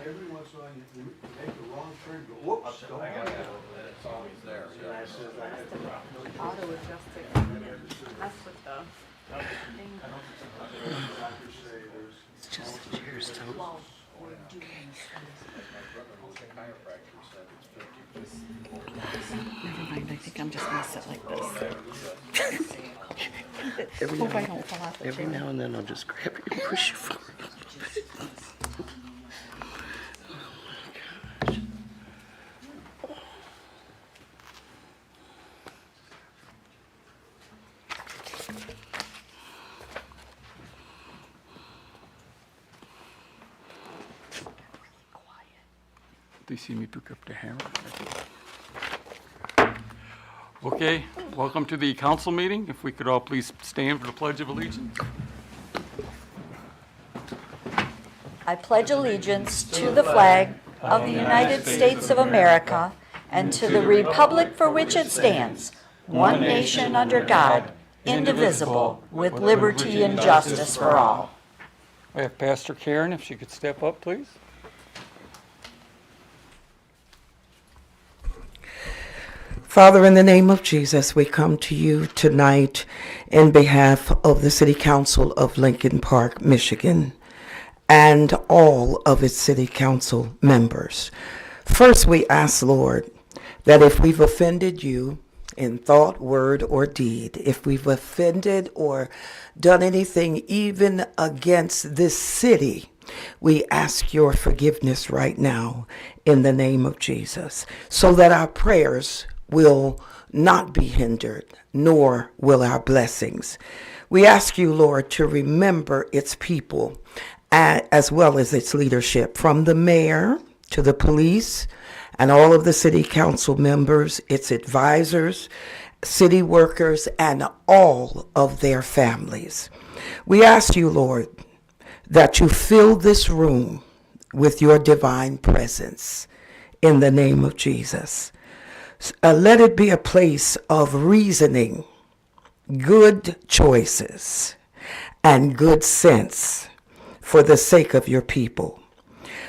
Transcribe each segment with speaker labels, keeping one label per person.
Speaker 1: every once in a while you make a wrong turn, go, whoops, don't
Speaker 2: I got
Speaker 1: worry.
Speaker 2: that over there. It's always there.
Speaker 1: And I said, I had to drop no
Speaker 3: Auto adjust it. That's with the thing.
Speaker 1: doctors say there's.
Speaker 4: It's just cheers to
Speaker 3: Well, we're doing
Speaker 2: Chiropractor said it's 50%.
Speaker 4: Never mind, I think I'm just gonna sit like this. Every
Speaker 3: Hope I
Speaker 4: now,
Speaker 3: don't fall off the
Speaker 4: every
Speaker 3: chair.
Speaker 4: now and then I'll just grab you and push you forward.
Speaker 5: They see me pick up the hammer. Okay, welcome to the council meeting. If we could all please stand for the Pledge of Allegiance.
Speaker 6: I pledge allegiance to the flag of the United States of America and to the republic for which it stands, one nation under God, indivisible, with liberty and justice for all.
Speaker 5: I have Pastor Karen, if she could step up, please.
Speaker 4: Father, in the name of Jesus, we come to you tonight in behalf of the City Council of Lincoln Park, Michigan, and all of its City Council members. First, we ask, Lord, that if we've offended you in thought, word, or deed, if we've offended or done anything even against this city, we ask your forgiveness right now in the name of Jesus, so that our prayers will not be hindered, nor will our blessings. We ask you, Lord, to remember its people as well as its leadership, from the mayor to the police and all of the city council members, its advisors, city workers, and all of their families. We ask you, Lord, that you fill this room with your divine presence in the name of Jesus. Let it be a place of reasoning, good choices, and good sense for the sake of your people.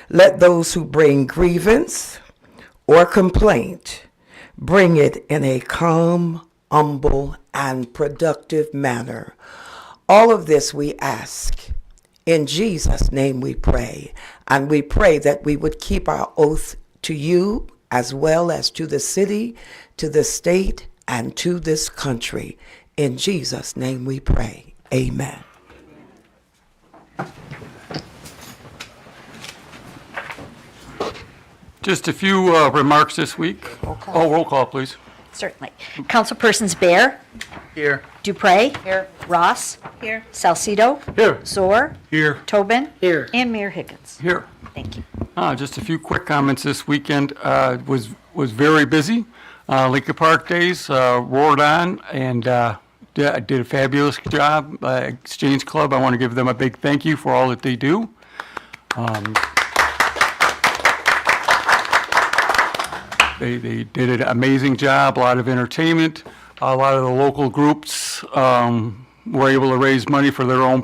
Speaker 4: Let those who bring grievance or complaint bring it in a calm, humble, and productive manner. All of this we ask. In Jesus' name we pray. And we pray that we would keep our oath to you as well as to the city, to the state, and to this country. In Jesus' name we pray. Amen.
Speaker 5: Just a few remarks this week. Roll call, please.
Speaker 6: Certainly. Councilpersons Bear.
Speaker 2: Here.
Speaker 6: Dupre. Here. Ross. Here. Salcido.
Speaker 5: Here.
Speaker 6: Zor.
Speaker 5: Here.
Speaker 6: Tobin.
Speaker 4: Here.
Speaker 6: And Mayor Higgins.
Speaker 5: Here.
Speaker 6: Thank you.
Speaker 5: Just a few quick comments this weekend. Was very busy. Lincoln Park Days roared on, and did a fabulous job. Exchange Club, I want to give them a big thank you for all that they do. They did an amazing job, a lot of entertainment. A lot of the local groups were able to raise money for their own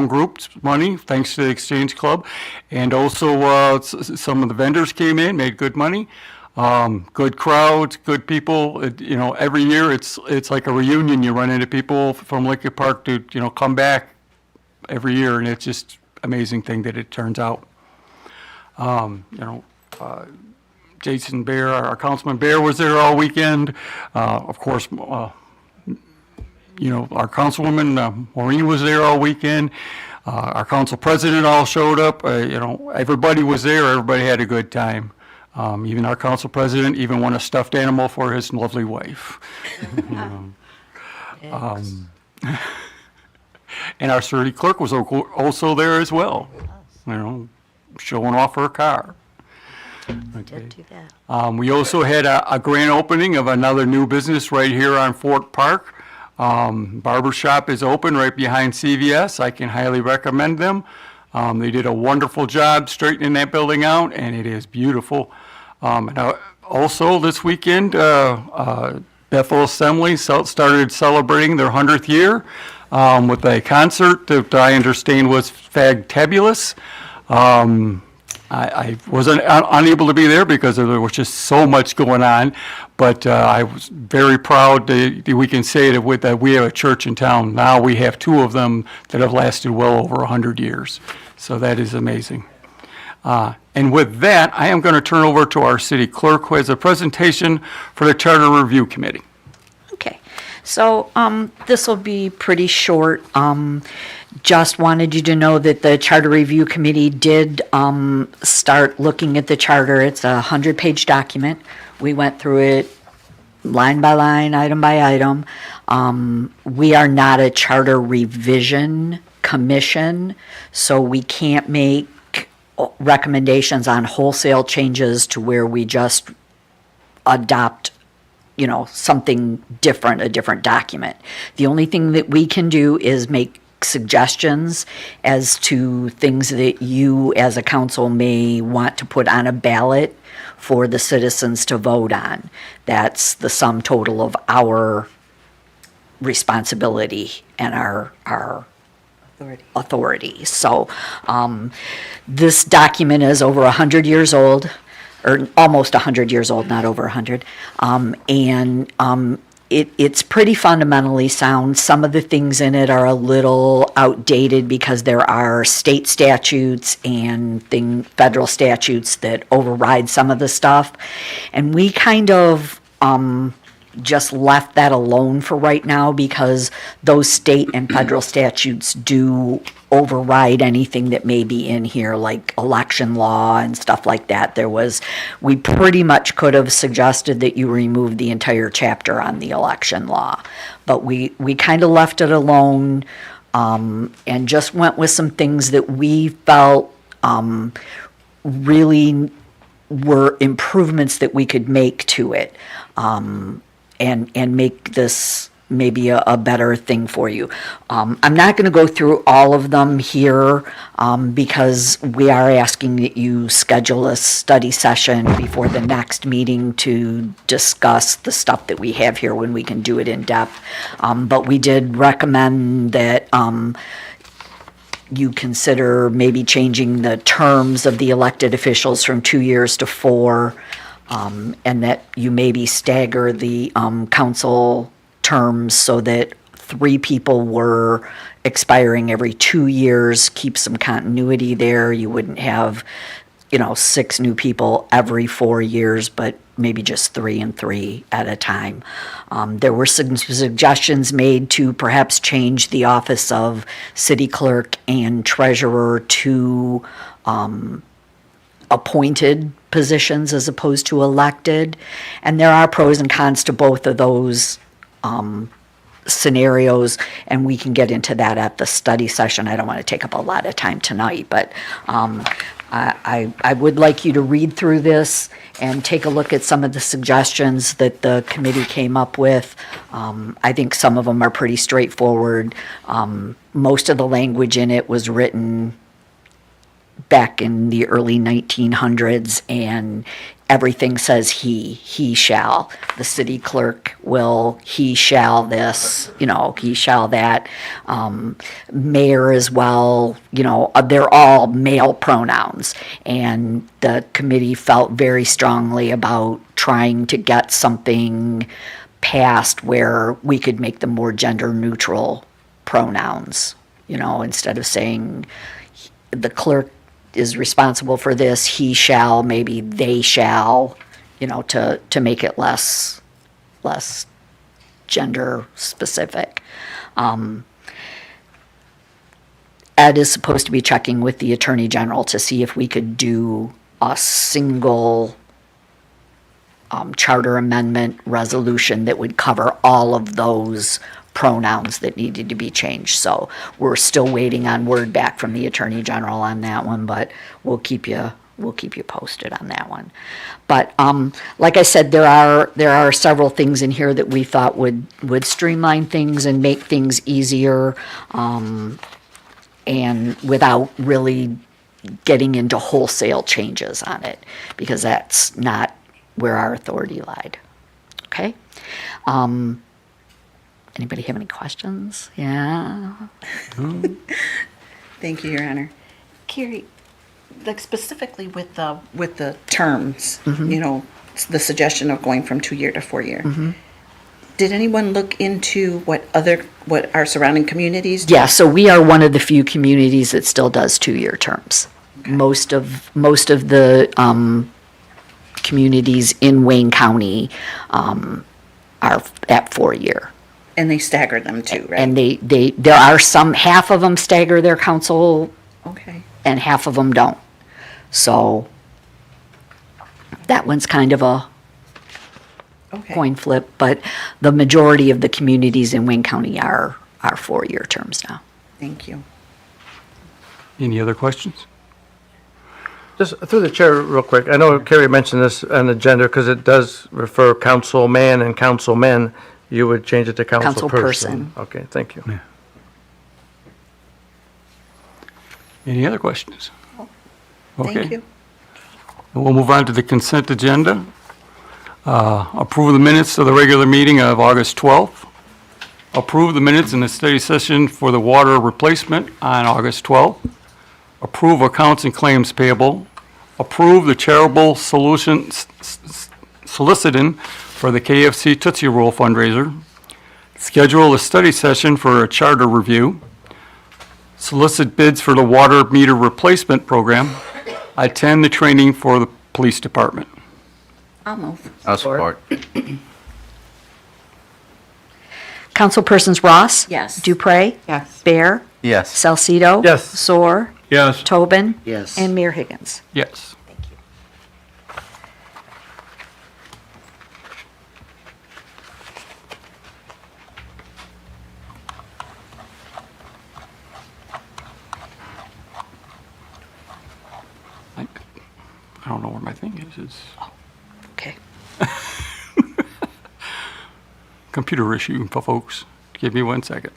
Speaker 5: groups' money, thanks to the Exchange Club. And also some of the vendors came in, made good money. Good crowds, good people. Every year it's like a reunion. You run into people from Lincoln Park to, come back every year, and it's just amazing thing that it turns out. Jason Bear, our Councilman Bear, was there all weekend. Of course, our Councilwoman Maureen was there all weekend. Our Council President all showed up. Everybody was there. Everybody had a good time. Even our Council President even won a stuffed animal for his lovely wife. And our city clerk was also there as well, showing off her car.
Speaker 6: Did do that.
Speaker 5: We also had a grand opening of another new business right here on Fort Park. Barber shop is open right behind CVS. I can highly recommend them. They did a wonderful job straightening that building out, and it is beautiful. Also this weekend, Bethel Assembly started celebrating their 100th year with a concert that I understand was fantabulous. I wasn't unable to be there because there was just so much going on, but I was very proud that we can say that we have a church in town. Now we have two of them that have lasted well over 100 years. So that is amazing. And with that, I am going to turn over to our city clerk, who has a presentation for the Charter Review Committee.
Speaker 6: Okay, so this will be pretty short. Just wanted you to know that the Charter Review Committee did start looking at the charter. It's a 100-page document. We went through it line by line, item by item. We are not a charter revision commission, so we can't make recommendations on wholesale changes to where we just adopt something different, a different document. The only thing that we can do is make suggestions as to things that you as a council may want to put on a ballot for the citizens to vote on. That's the sum total of our responsibility and our authority. So this document is over 100 years old, or almost 100 years old, not over 100. It's pretty fundamentally sound. Some of the things in it are a little outdated because there are state statutes and federal statutes that override some of the stuff. And we kind of just left that alone for right now because those state and federal statutes do override anything that may be in here, like election law and stuff like that. We pretty much could have suggested that you remove the entire chapter on the election law, but we kind of left it alone and just went with some things that we felt really were improvements that we could make to it. And make this maybe a better thing for you. I'm not going to go through all of them here because we are asking that you schedule a study session before the next meeting to discuss the stuff that we have here when we can do it in depth. But we did recommend that you consider maybe changing the terms of the elected officials from 2 years to 4. And that you maybe stagger the council terms so that 3 people were expiring every 2 years, keep some continuity there. You wouldn't have, 6 new people every 4 years, but maybe just 3 and 3 at a time. There were some suggestions made to perhaps change the office of city clerk and treasurer to appointed positions as opposed to elected. And there are pros and cons to both of those scenarios, and we can get into that at the study session. I don't want to take up a lot of time tonight, but I would like you to read through this and take a look at some of the suggestions that the committee came up with. I think some of them are pretty straightforward. Most of the language in it was written back in the early 1900s, and everything says he shall. The city clerk will, he shall this, he shall that. Mayor as well, they're all male pronouns. And the committee felt very strongly about trying to get something passed where we could make them more gender neutral pronouns, instead of saying the clerk is responsible for this, he shall, maybe they shall, to make it less gender specific. Ed is supposed to be checking with the Attorney General to see if we could do a single charter amendment resolution that would cover all of those pronouns that needed to be changed. So we're still waiting on word back from the Attorney General on that one, but we'll keep you posted on that one. But like I said, there are several things in here that we thought would streamline things and make things easier, and without really getting into wholesale changes on it, because that's not where our authority lied. Okay. Anybody have any questions? Yeah.
Speaker 3: Thank you, Your Honor.
Speaker 6: Carrie,
Speaker 7: like specifically with the terms, you know, the suggestion of going from 2-year to 4-year. Did anyone look into what our surrounding communities do?
Speaker 6: Yeah, so we are one of the few communities that still does 2-year terms. Most of the communities in Wayne County are at 4-year.
Speaker 7: And they stagger them too, right?
Speaker 6: And there are some, half of them stagger their council
Speaker 7: Okay.
Speaker 6: and half of them don't. So that one's kind of a
Speaker 7: Okay.
Speaker 6: coin flip, but the majority of the communities in Wayne County are 4-year terms now.
Speaker 7: Thank you.
Speaker 5: Any other questions?
Speaker 8: Just through the chair, real quick. I know Carrie mentioned this on the agenda because it does refer councilman and councilmen. You would change it to councilperson.
Speaker 6: Councilperson.
Speaker 8: Okay, thank you.
Speaker 5: Any other questions?
Speaker 7: Thank
Speaker 5: Okay.
Speaker 7: you.
Speaker 5: And we'll move on to the consent agenda. Approve the minutes of the regular meeting of August 12th. Approve the minutes in the study session for the water replacement on August 12th. Approve accounts and claims payable. Approve the charitable solutions soliciting for the KFC Tootsie Roll fundraiser. Schedule a study session for a charter review. Solicit bids for the water meter replacement program. Attend the training for the police department.
Speaker 7: I'll move.
Speaker 2: I'll support.
Speaker 6: Councilpersons Ross?
Speaker 7: Yes.
Speaker 6: Dupre?
Speaker 7: Yes.
Speaker 6: Bear?
Speaker 2: Yes.
Speaker 6: Salcido?
Speaker 8: Yes.
Speaker 6: Soar?
Speaker 5: Yes.
Speaker 6: Tobin?
Speaker 2: Yes.
Speaker 6: And Mayor Higgins.
Speaker 5: Yes. I don't know where my thing is. It's
Speaker 6: Okay.
Speaker 5: computer issue for folks. Give me 1 second.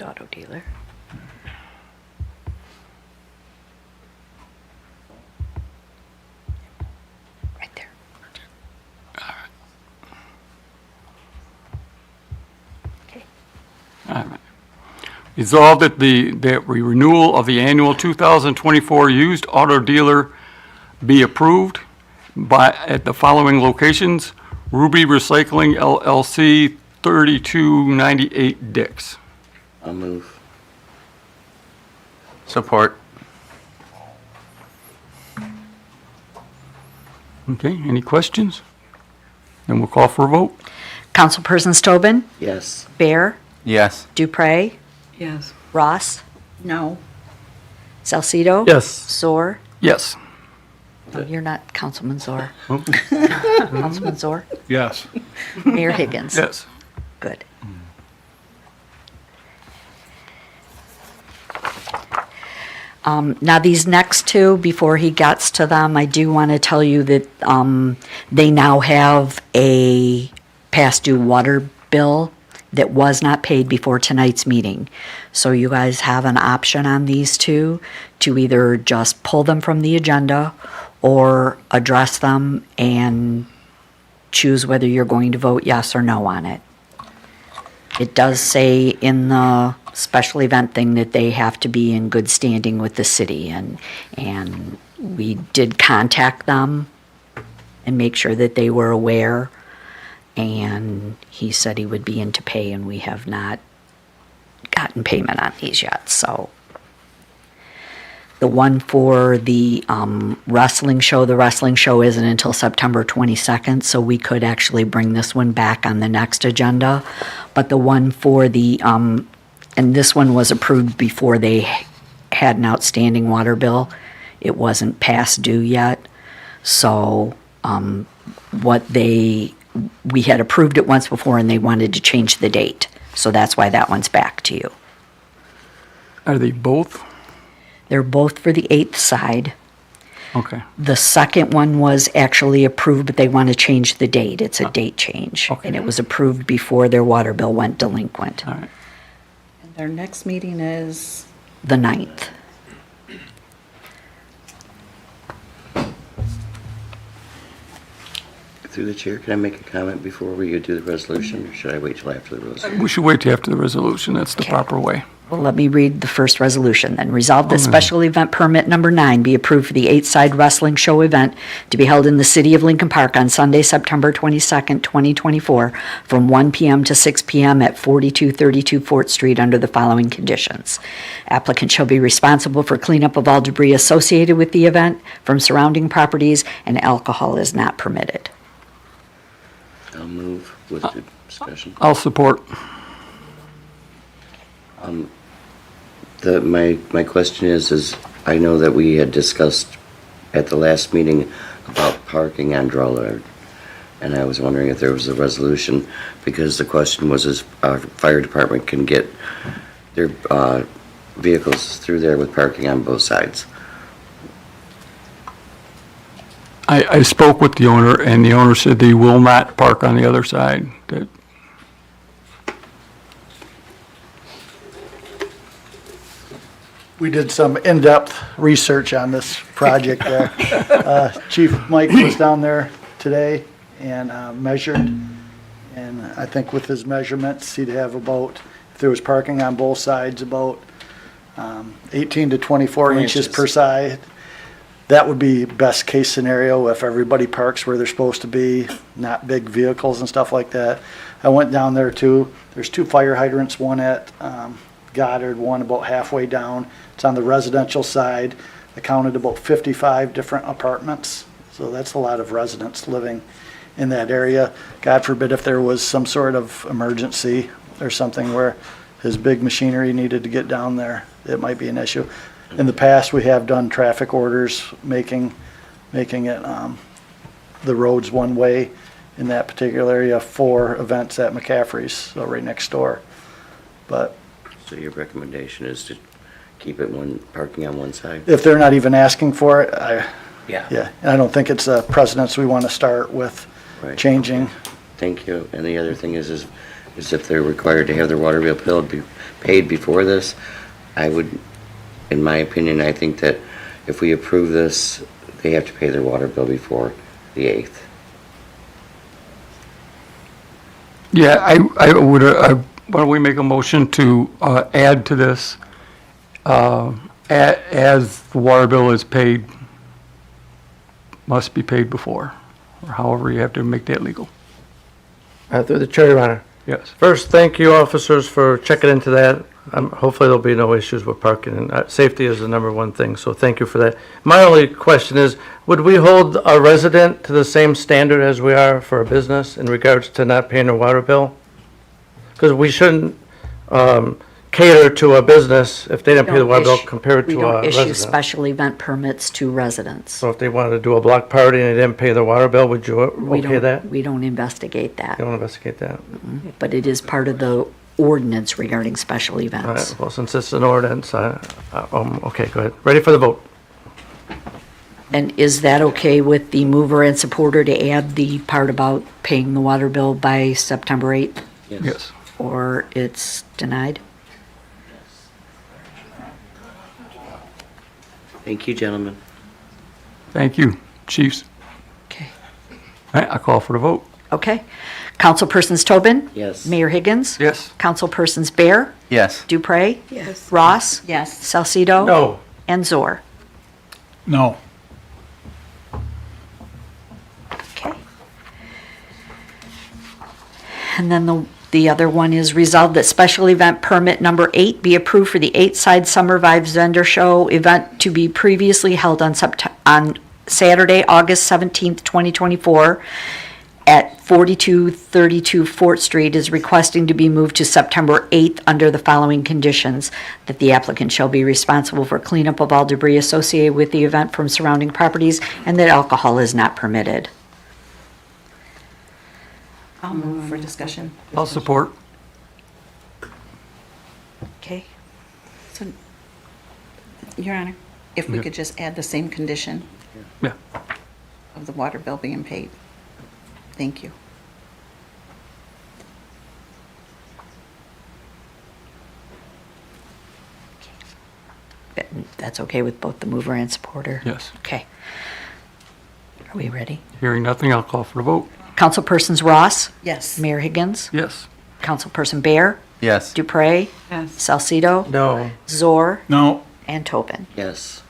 Speaker 6: Auto dealer. Right there. Okay.
Speaker 5: All right. Resolved that the renewal of the annual 2024 used auto dealer be approved at the following locations: Ruby Recycling LLC, 3298 Dix.
Speaker 2: I'll move. Support.
Speaker 5: Okay, any questions? Then we'll call for a vote.
Speaker 6: Councilpersons Tobin?
Speaker 2: Yes.
Speaker 6: Bear?
Speaker 2: Yes.
Speaker 6: Dupre?
Speaker 7: Yes.
Speaker 6: Ross?
Speaker 7: No.
Speaker 6: Salcido?
Speaker 8: Yes.
Speaker 6: Soar?
Speaker 5: Yes.
Speaker 6: Oh, you're not Councilman Zor. Councilman Zor?
Speaker 5: Yes.
Speaker 6: Mayor Higgins?
Speaker 5: Yes.
Speaker 6: Good. Now, these next two, before he gets to them, I do want to tell you that they now have a past due water bill that was not paid before tonight's meeting. So you guys have an option on these two to either just pull them from the agenda or address them and choose whether you're going to vote yes or no on it. It does say in the special event thing that they have to be in good standing with the city, and we did contact them and make sure that they were aware, and he said he would be in to pay, and we have not gotten payment on these yet. So the one for the wrestling show isn't until September 22nd, so we could actually bring this one back on the next agenda. But the one for the and this one was approved before they had an outstanding water bill. It wasn't past due yet. So we had approved it once before and they wanted to change the date. So that's why that one's back to you.
Speaker 5: Are they both?
Speaker 6: They're both for the 8th side.
Speaker 5: Okay.
Speaker 6: The second one was actually approved, but they want to change the date. It's a date change.
Speaker 5: Okay.
Speaker 6: And it was approved before their water bill went delinquent.
Speaker 5: All right.
Speaker 7: Their next meeting is,
Speaker 6: The 9th.
Speaker 9: Through the chair, can I make a comment before we do the resolution, or should I wait till after the resolution?
Speaker 5: We should wait till after the resolution. That's the
Speaker 6: Okay.
Speaker 5: proper way.
Speaker 6: Well, let me read the first resolution then. Resolve that special event permit number 9 be approved for the 8-side wrestling show event to be held in the city of Lincoln Park on Sunday, September 22nd, 2024, from 1 p.m. to 6 p.m. at 4232 Fort Street under the following conditions. Applicant shall be responsible for cleanup of all debris associated with the event from surrounding properties, and alcohol is not permitted.
Speaker 9: I'll move with the discussion.
Speaker 5: I'll support.
Speaker 9: My question is I know that we had discussed at the last meeting about parking on Drollard, and I was wondering if there was a resolution, because the question was if our fire department can get their vehicles through there with parking on both sides.
Speaker 5: I spoke with the owner, and the owner said they will not park on the other side. That
Speaker 1: We did some in-depth research on this project there. Chief Mike was down there today and measured, and I think with his measurements, he'd have about, if there was parking on both sides, about 18 to 24 inches per side. That would be best case scenario if everybody parks where they're supposed to be, not big vehicles and stuff like that. I went down there too. There's 2 fire hydrants, one at Goddard, one about halfway down. It's on the residential side. I counted about 55 different apartments, so that's a lot of residents living in that area. God forbid if there was some sort of emergency or something where his big machinery needed to get down there, it might be an issue. In the past, we have done traffic orders, making it the roads one way in that particular area for events at McCaffrey's, so right next door. But
Speaker 9: So your recommendation is to keep it parking on one side?
Speaker 1: if they're not even asking for it,
Speaker 9: Yeah.
Speaker 1: and I don't think it's a precedence we want to start with
Speaker 9: Right.
Speaker 1: changing.
Speaker 9: Thank you. And the other thing is if they're required to have their water bill paid before this, I would, in my opinion, I think that if we approve this, they have to pay their water bill before the 8th.
Speaker 5: Yeah, I would, why don't we make a motion to add to this, as the water bill is paid, must be paid before, or however you have to make that legal.
Speaker 8: Through the chair, Your Honor.
Speaker 5: Yes.
Speaker 8: First, thank you, officers, for checking into that. Hopefully, there'll be no issues with parking, and safety is the number one thing, so thank you for that. My only question is, would we hold a resident to the same standard as we are for a business in regards to not paying their water bill? Because we shouldn't cater to a business if they didn't pay the water bill compared
Speaker 6: We
Speaker 8: to a
Speaker 6: don't issue
Speaker 8: resident.
Speaker 6: special event permits to residents.
Speaker 8: So if they wanted to do a block party and they didn't pay their water bill, would you okay that?
Speaker 6: We don't investigate that,
Speaker 8: You don't investigate that?
Speaker 6: but it is part of the ordinance regarding special
Speaker 8: All
Speaker 6: events.
Speaker 8: right, well, since it's an ordinance, okay, go ahead. Ready for the vote?
Speaker 6: And is that okay with the mover and supporter to add the part about paying the water bill by September 8th?
Speaker 5: Yes.
Speaker 6: Or it's denied?
Speaker 9: Thank you, gentlemen.
Speaker 5: Thank you, chiefs.
Speaker 6: Okay.
Speaker 5: All right, I call for the vote.
Speaker 6: Okay. Councilpersons Tobin?
Speaker 9: Yes.
Speaker 6: Mayor Higgins?
Speaker 5: Yes.
Speaker 6: Councilpersons Bear?
Speaker 2: Yes.
Speaker 6: Dupre?
Speaker 3: Yes.
Speaker 6: Ross?
Speaker 7: yes.
Speaker 6: Salcido?
Speaker 8: No.
Speaker 6: And Zor?
Speaker 5: No.
Speaker 6: Okay. And then the other one is resolved that special event permit number 8 be approved for the 8-side Summer Vibes Vendor Show event to be previously held on Saturday, August 17th, 2024, at 4232 Fort Street is requesting to be moved to September 8th under the following conditions: that the applicant shall be responsible for cleanup of all debris associated with the event from surrounding properties, and that alcohol is not permitted.
Speaker 7: I'll move for discussion.
Speaker 5: I'll support.
Speaker 6: Okay?
Speaker 7: So, Your Honor, if we
Speaker 5: Yeah.
Speaker 7: could just add the same condition
Speaker 5: Yeah.
Speaker 7: of the water bill being paid. Thank you.
Speaker 6: That's okay with both the mover and supporter?
Speaker 5: Yes.
Speaker 6: Okay. Are we ready?
Speaker 5: Hearing nothing, I'll call for the vote.
Speaker 6: Councilpersons Ross,
Speaker 7: Yes.
Speaker 6: Mayor Higgins,
Speaker 5: Yes.
Speaker 6: Councilperson Bear,
Speaker 2: Yes.
Speaker 6: Dupre,
Speaker 3: Yes.
Speaker 6: Salcido,
Speaker 8: No.
Speaker 6: Zor,
Speaker 2: No.
Speaker 6: and Tobin.
Speaker 9: Yes.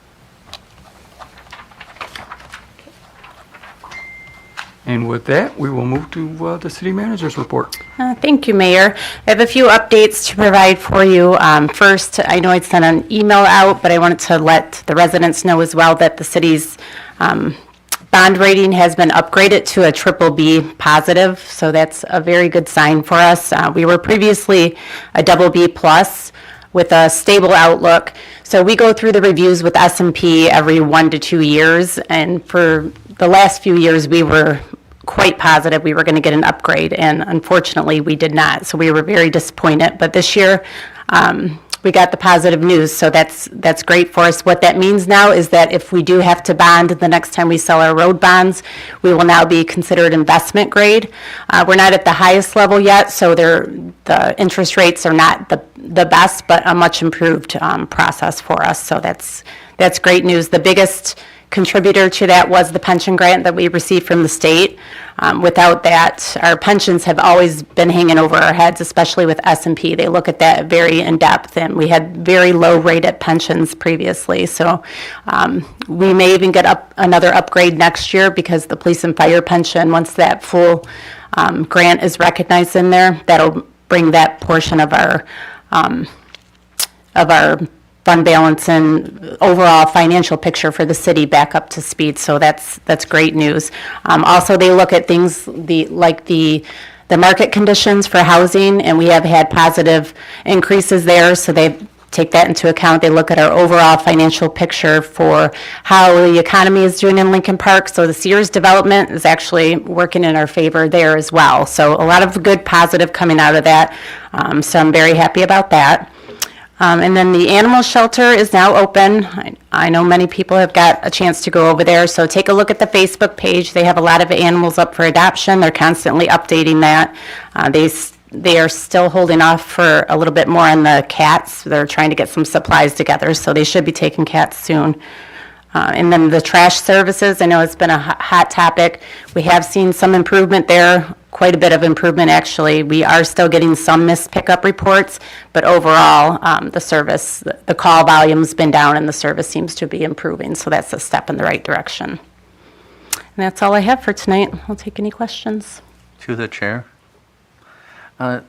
Speaker 5: And with that, we will move to the city manager's report.
Speaker 3: Thank you, Mayor. I have a few updates to provide for you. First, I know I sent an email out, but I wanted to let the residents know as well that the city's bond rating has been upgraded to a BBB positive, so that's a very good sign for us. We were previously a BB plus with a stable outlook. So we go through the reviews with S&P every 1 to 2 years, and for the last few years, we were quite positive we were going to get an upgrade, and unfortunately, we did not. So we were very disappointed. But this year, we got the positive news, so that's great for us. What that means now is that if we do have to bond the next time we sell our road bonds, we will now be considered investment grade. We're not at the highest level yet, so the interest rates are not the best, but a much improved process for us. So that's great news. The biggest contributor to that was the pension grant that we received from the state. Without that, our pensions have always been hanging over our heads, especially with S&P. They look at that very in depth, and we had very low rated pensions previously. So we may even get another upgrade next year because the police and fire pension, once that full grant is recognized in there, that'll bring that portion of our fund balance and overall financial picture for the city back up to speed. So that's great news. Also, they look at things like the market conditions for housing, and we have had positive increases there. So they take that into account. They look at our overall financial picture for how the economy is doing in Lincoln Park. So the Sears development is actually working in our favor there as well. So a lot of good positive coming out of that. So I'm very happy about that. And then the animal shelter is now open. I know many people have got a chance to go over there, so take a look at the Facebook page. They have a lot of animals up for adoption. They're constantly updating that. They are still holding off for a little bit more on the cats. They're trying to get some supplies together, so they should be taking cats soon. And then the trash services, I know it's been a hot topic. We have seen some improvement there, quite a bit of improvement actually. We are still getting some missed pickup reports, but overall, the service, the call volume's been down and the service seems to be improving, so that's a step in the right direction. And that's all I have for tonight. I'll take any questions.
Speaker 2: To the chair.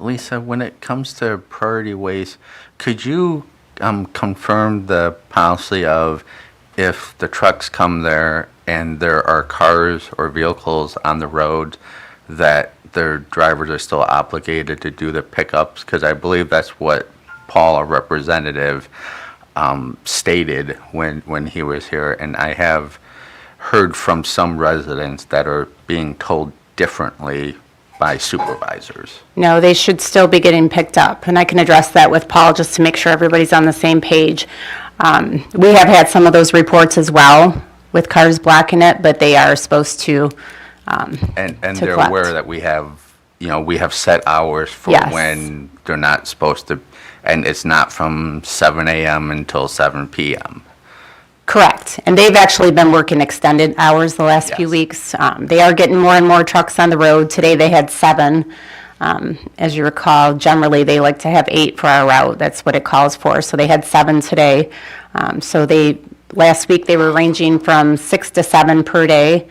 Speaker 2: Lisa, when it comes to priority waste, could you confirm the policy of if the trucks come there and there are cars or vehicles on the road, that their drivers are still obligated to do the pickups? Because I believe that's what Paul, our representative, stated when he was here. And I have heard from some residents that are being told differently by supervisors.
Speaker 3: No, they should still be getting picked up, and I can address that with Paul just to make sure everybody's on the same page. We have had some of those reports as well with cars blocking it, but they are supposed to
Speaker 2: And
Speaker 3: to
Speaker 2: they're
Speaker 3: collect.
Speaker 2: aware that we have set hours for
Speaker 3: Yes.
Speaker 2: when they're not supposed to, and it's not from 7 a.m. until 7 p.m.
Speaker 3: Correct. And they've actually been working extended hours the last few
Speaker 2: Yes.
Speaker 3: weeks. They are getting more and more trucks on the road. Today they had 7. As you recall, generally they like to have 8 for our route. That's what it calls for. So they had 7 today. Last week they were ranging from 6 to 7 per day.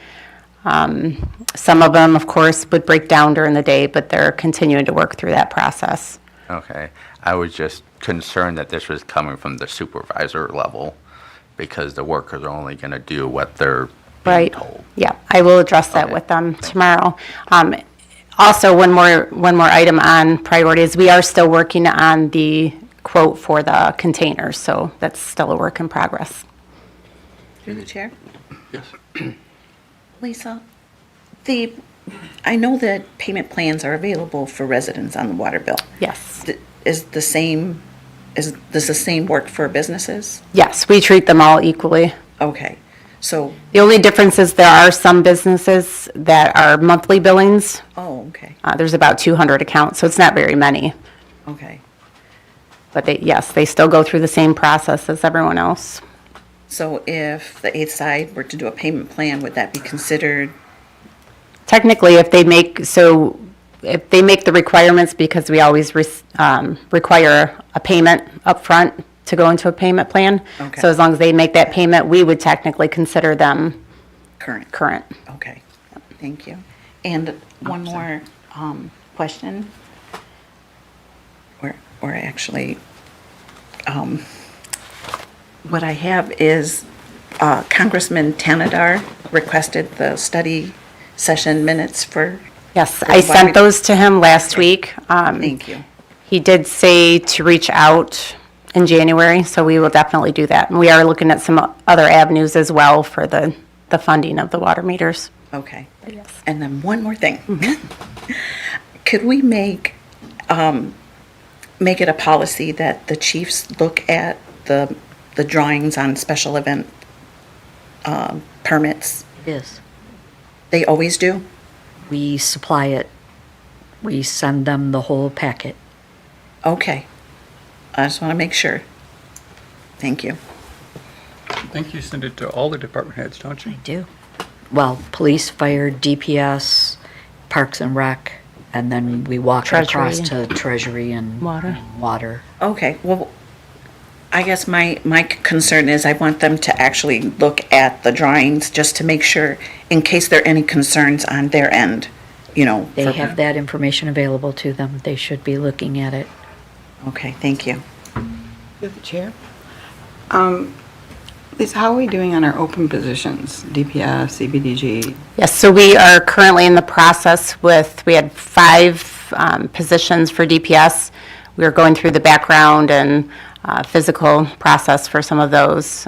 Speaker 3: Some of them, of course, would break down during the day, but they're continuing to work through that process.
Speaker 2: Okay. I was just concerned that this was coming from the supervisor level, because the workers are only going to do what they're being
Speaker 3: Right.
Speaker 2: told.
Speaker 3: Yeah, I will address that
Speaker 2: Okay.
Speaker 3: with them tomorrow. Also, one more item on priorities. We are still working on the quote for the containers, so that's still a work in progress.
Speaker 7: Through the chair?
Speaker 2: Yes.
Speaker 7: Lisa, I know that payment plans are available for residents on the water bill.
Speaker 3: Yes.
Speaker 7: Does the same work for businesses?
Speaker 3: Yes, we treat them all equally.
Speaker 7: Okay, so,
Speaker 3: The only difference is there are some businesses that are monthly billings.
Speaker 7: oh, okay,
Speaker 3: There's about 200 accounts, so it's not very many.
Speaker 7: okay.
Speaker 3: But yes, they still go through the same process as everyone else.
Speaker 7: So if the eighth side were to do a payment plan, would that be considered,
Speaker 3: Technically, if they make the requirements, because we always require a payment upfront to go into a payment plan.
Speaker 7: Okay.
Speaker 3: So as long as they make that payment, we would technically consider them
Speaker 7: current?
Speaker 3: current.
Speaker 7: Okay, thank you. And one more question, or actually, what I have is Congressman Tanadar requested the study session minutes for.
Speaker 3: Yes,
Speaker 7: for
Speaker 3: I
Speaker 7: why
Speaker 3: sent
Speaker 7: we-
Speaker 3: those to him last week.
Speaker 7: Thank you.
Speaker 3: He did say to reach out in January, so we will definitely do that. And we are looking at some other avenues as well for the funding of the water meters.
Speaker 7: Okay.
Speaker 3: Yes.
Speaker 7: And then one more thing. Could we make it a policy that the chiefs look at the drawings on special event permits?
Speaker 6: It is.
Speaker 7: They always do?
Speaker 6: We supply it. We send them the whole packet.
Speaker 7: Okay. I just want to make sure. Thank you.
Speaker 5: I think you send it to all the department heads, don't you?
Speaker 6: I do. Well, police, fire, DPS, Parks and Rec, and then we walk across
Speaker 3: Treasury.
Speaker 6: to Treasury and
Speaker 3: Water.
Speaker 6: Water.
Speaker 7: Okay, well, I guess my concern is I want them to actually look at the drawings just to make sure, in case there are any concerns on their end, you know.
Speaker 6: They
Speaker 7: for-
Speaker 6: have that information available to them. They should be looking at it.
Speaker 7: Okay, thank you.
Speaker 10: Through the chair. Lisa, how are we doing on our open positions? DPS, CBDG?
Speaker 3: Yes, so we are currently in the process we had 5 positions for DPS. We are going through the background and physical process for some of those.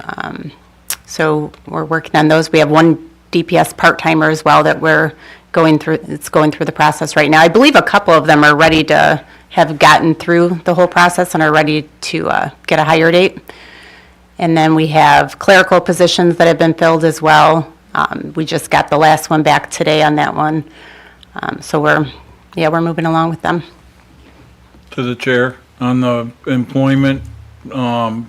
Speaker 3: So we're working on those. We have 1 DPS part-timer as well that we're going through the process right now. I believe a couple of them are ready to have gotten through the whole process and are ready to get a hire date. And then we have clerical positions that have been filled as well. We just got the last one back today on that one. So we're moving along with them.
Speaker 11: To the chair, on the employment, how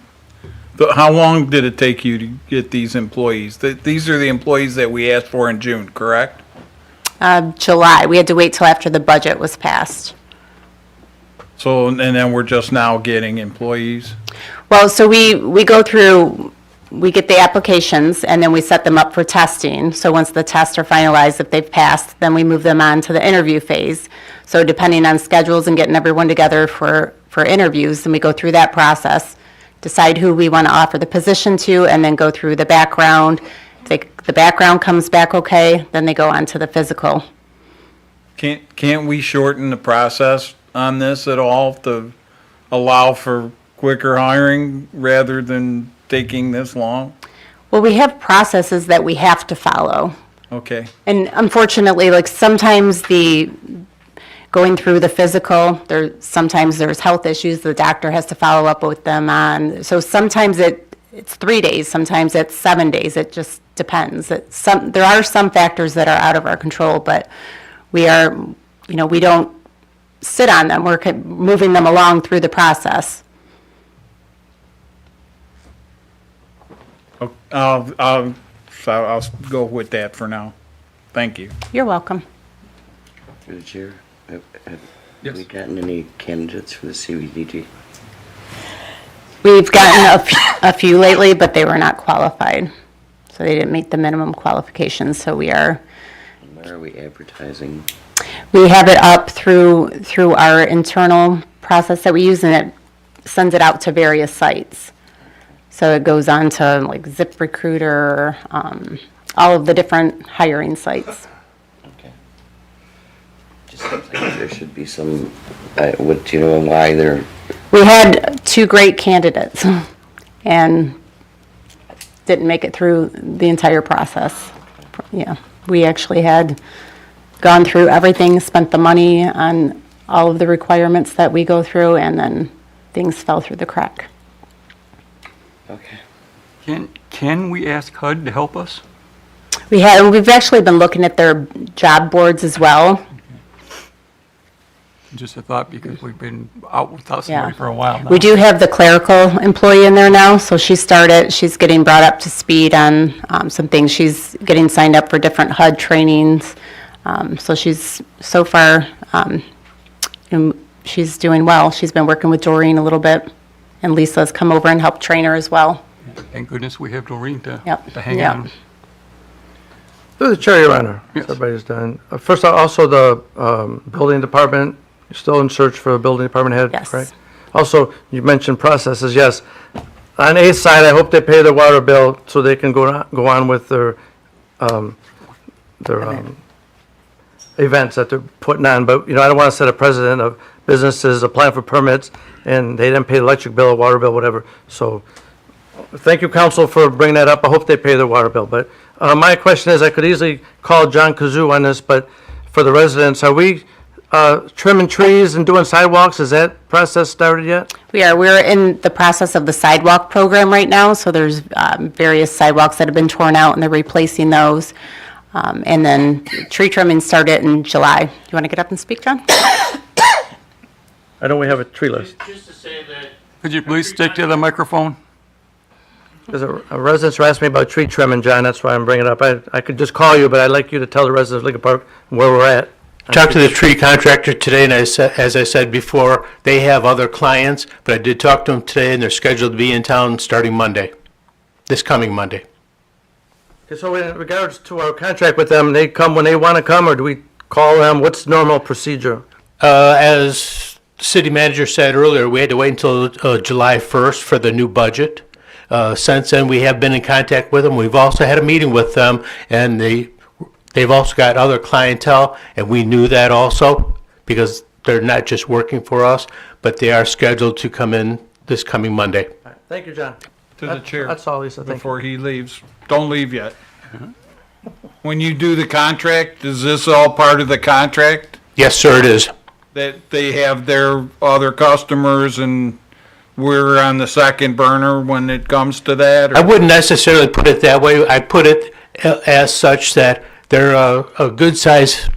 Speaker 11: long did it take you to get these employees? These are the employees that we asked for in June, correct?
Speaker 3: July, we had to wait till after the budget was passed.
Speaker 11: So, and then we're just now getting employees?
Speaker 3: Well, so we go through, we get the applications, and then we set them up for testing. So once the tests are finalized, if they've passed, then we move them on to the interview phase. So depending on schedules and getting everyone together for interviews, then we go through that process, decide who we want to offer the position to, and then go through the background. If the background comes back okay, then they go on to the physical.
Speaker 11: Can't we shorten the process on this at all to allow for quicker hiring rather than taking this long?
Speaker 3: Well, we have processes that we have to follow.
Speaker 11: Okay.
Speaker 3: And unfortunately, like sometimes going through the physical, sometimes there's health issues the doctor has to follow up with them on. So sometimes it's 3 days, sometimes it's 7 days. It just depends. There are some factors that are out of our control, but we don't sit on them. We're moving them along through the process.
Speaker 11: I'll go with that for now. Thank you.
Speaker 3: You're welcome.
Speaker 9: Through the chair, have
Speaker 5: Yes.
Speaker 9: we gotten any candidates for the CBDG?
Speaker 3: We've gotten a few lately, but they were not qualified. So they didn't meet the minimum qualifications, so we are.
Speaker 9: Where are we advertising?
Speaker 3: We have it up through our internal process that we use, and it sends it out to various sites. So it goes on to like ZipRecruiter, all of the different hiring sites.
Speaker 9: Okay. Just seems like there should be some, what, do you know why they're,
Speaker 3: We had two great candidates and didn't make it through the entire process. Yeah, we actually had gone through everything, spent the money on all of the requirements that we go through, and then things fell through the crack.
Speaker 9: okay.
Speaker 5: Can we ask HUD to help us?
Speaker 3: We've actually been looking at their job boards as well.
Speaker 5: Just a thought, because we've been out without
Speaker 3: Yeah.
Speaker 5: somebody for a while now.
Speaker 3: We do have the clerical employee in there now, so she's getting brought up to speed on some things. She's getting signed up for different HUD trainings. So she's, so far, she's doing well. She's been working with Doreen a little bit, and Lisa's come over and helped train her as well.
Speaker 5: Thank goodness we have Doreen to
Speaker 3: Yep.
Speaker 5: hang
Speaker 3: Yep.
Speaker 5: on.
Speaker 8: Through the chair, Your Honor.
Speaker 5: Yes.
Speaker 8: Everybody's done. First, also the building department, you're still in search for a building department head,
Speaker 3: Yes.
Speaker 8: right? Also, you mentioned processes, yes. On A side, I hope they pay their water bill so they can go on with their events that they're putting on. But, I don't want to set a precedent of businesses applying for permits and they didn't pay the electric bill, water bill, whatever. So, thank you, council, for bringing that up. I hope they pay their water bill. But my question is, I could easily call John Kazoo on this, but for the residents, are we trimming trees and doing sidewalks? Is that process started yet?
Speaker 3: We're in the process of the sidewalk program right now, so there's various sidewalks that have been torn out, and they're replacing those. And then tree trimming started in July. You want to get up and speak, John?
Speaker 8: I know we have a tree list.
Speaker 12: Just to say that
Speaker 5: Could you please stick to the microphone?
Speaker 8: There's a residents are asking me about tree trimming, John, that's why I'm bringing it up. I could just call you, but I'd like you to tell the residents of Lincoln Park where we're at.
Speaker 12: talked to the tree contractor today, and as I said before, they have other clients, but I did talk to them today, and they're scheduled to be in town starting Monday, this coming Monday.
Speaker 8: Okay, so in regards to our contract with them, they come when they want to come, or do we call them? What's normal procedure?
Speaker 12: As the city manager said earlier, we had to wait until July 1st for the new budget. Since then, we have been in contact with them. We've also had a meeting with them, and they've also got other clientele, and we knew that also, because they're not just working for us, but they are scheduled to come in this coming Monday.
Speaker 8: All right, thank you, John.
Speaker 11: To the chair.
Speaker 8: That's all, Lisa, thank you.
Speaker 11: Before he leaves. Don't leave yet. When you do the contract, is this all part of the contract?
Speaker 12: Yes, sir, it is.
Speaker 11: That they have their other customers and we're on the second burner when it comes to that?
Speaker 12: I
Speaker 11: Or
Speaker 12: wouldn't necessarily put it that way. I put it as such that they're a good-sized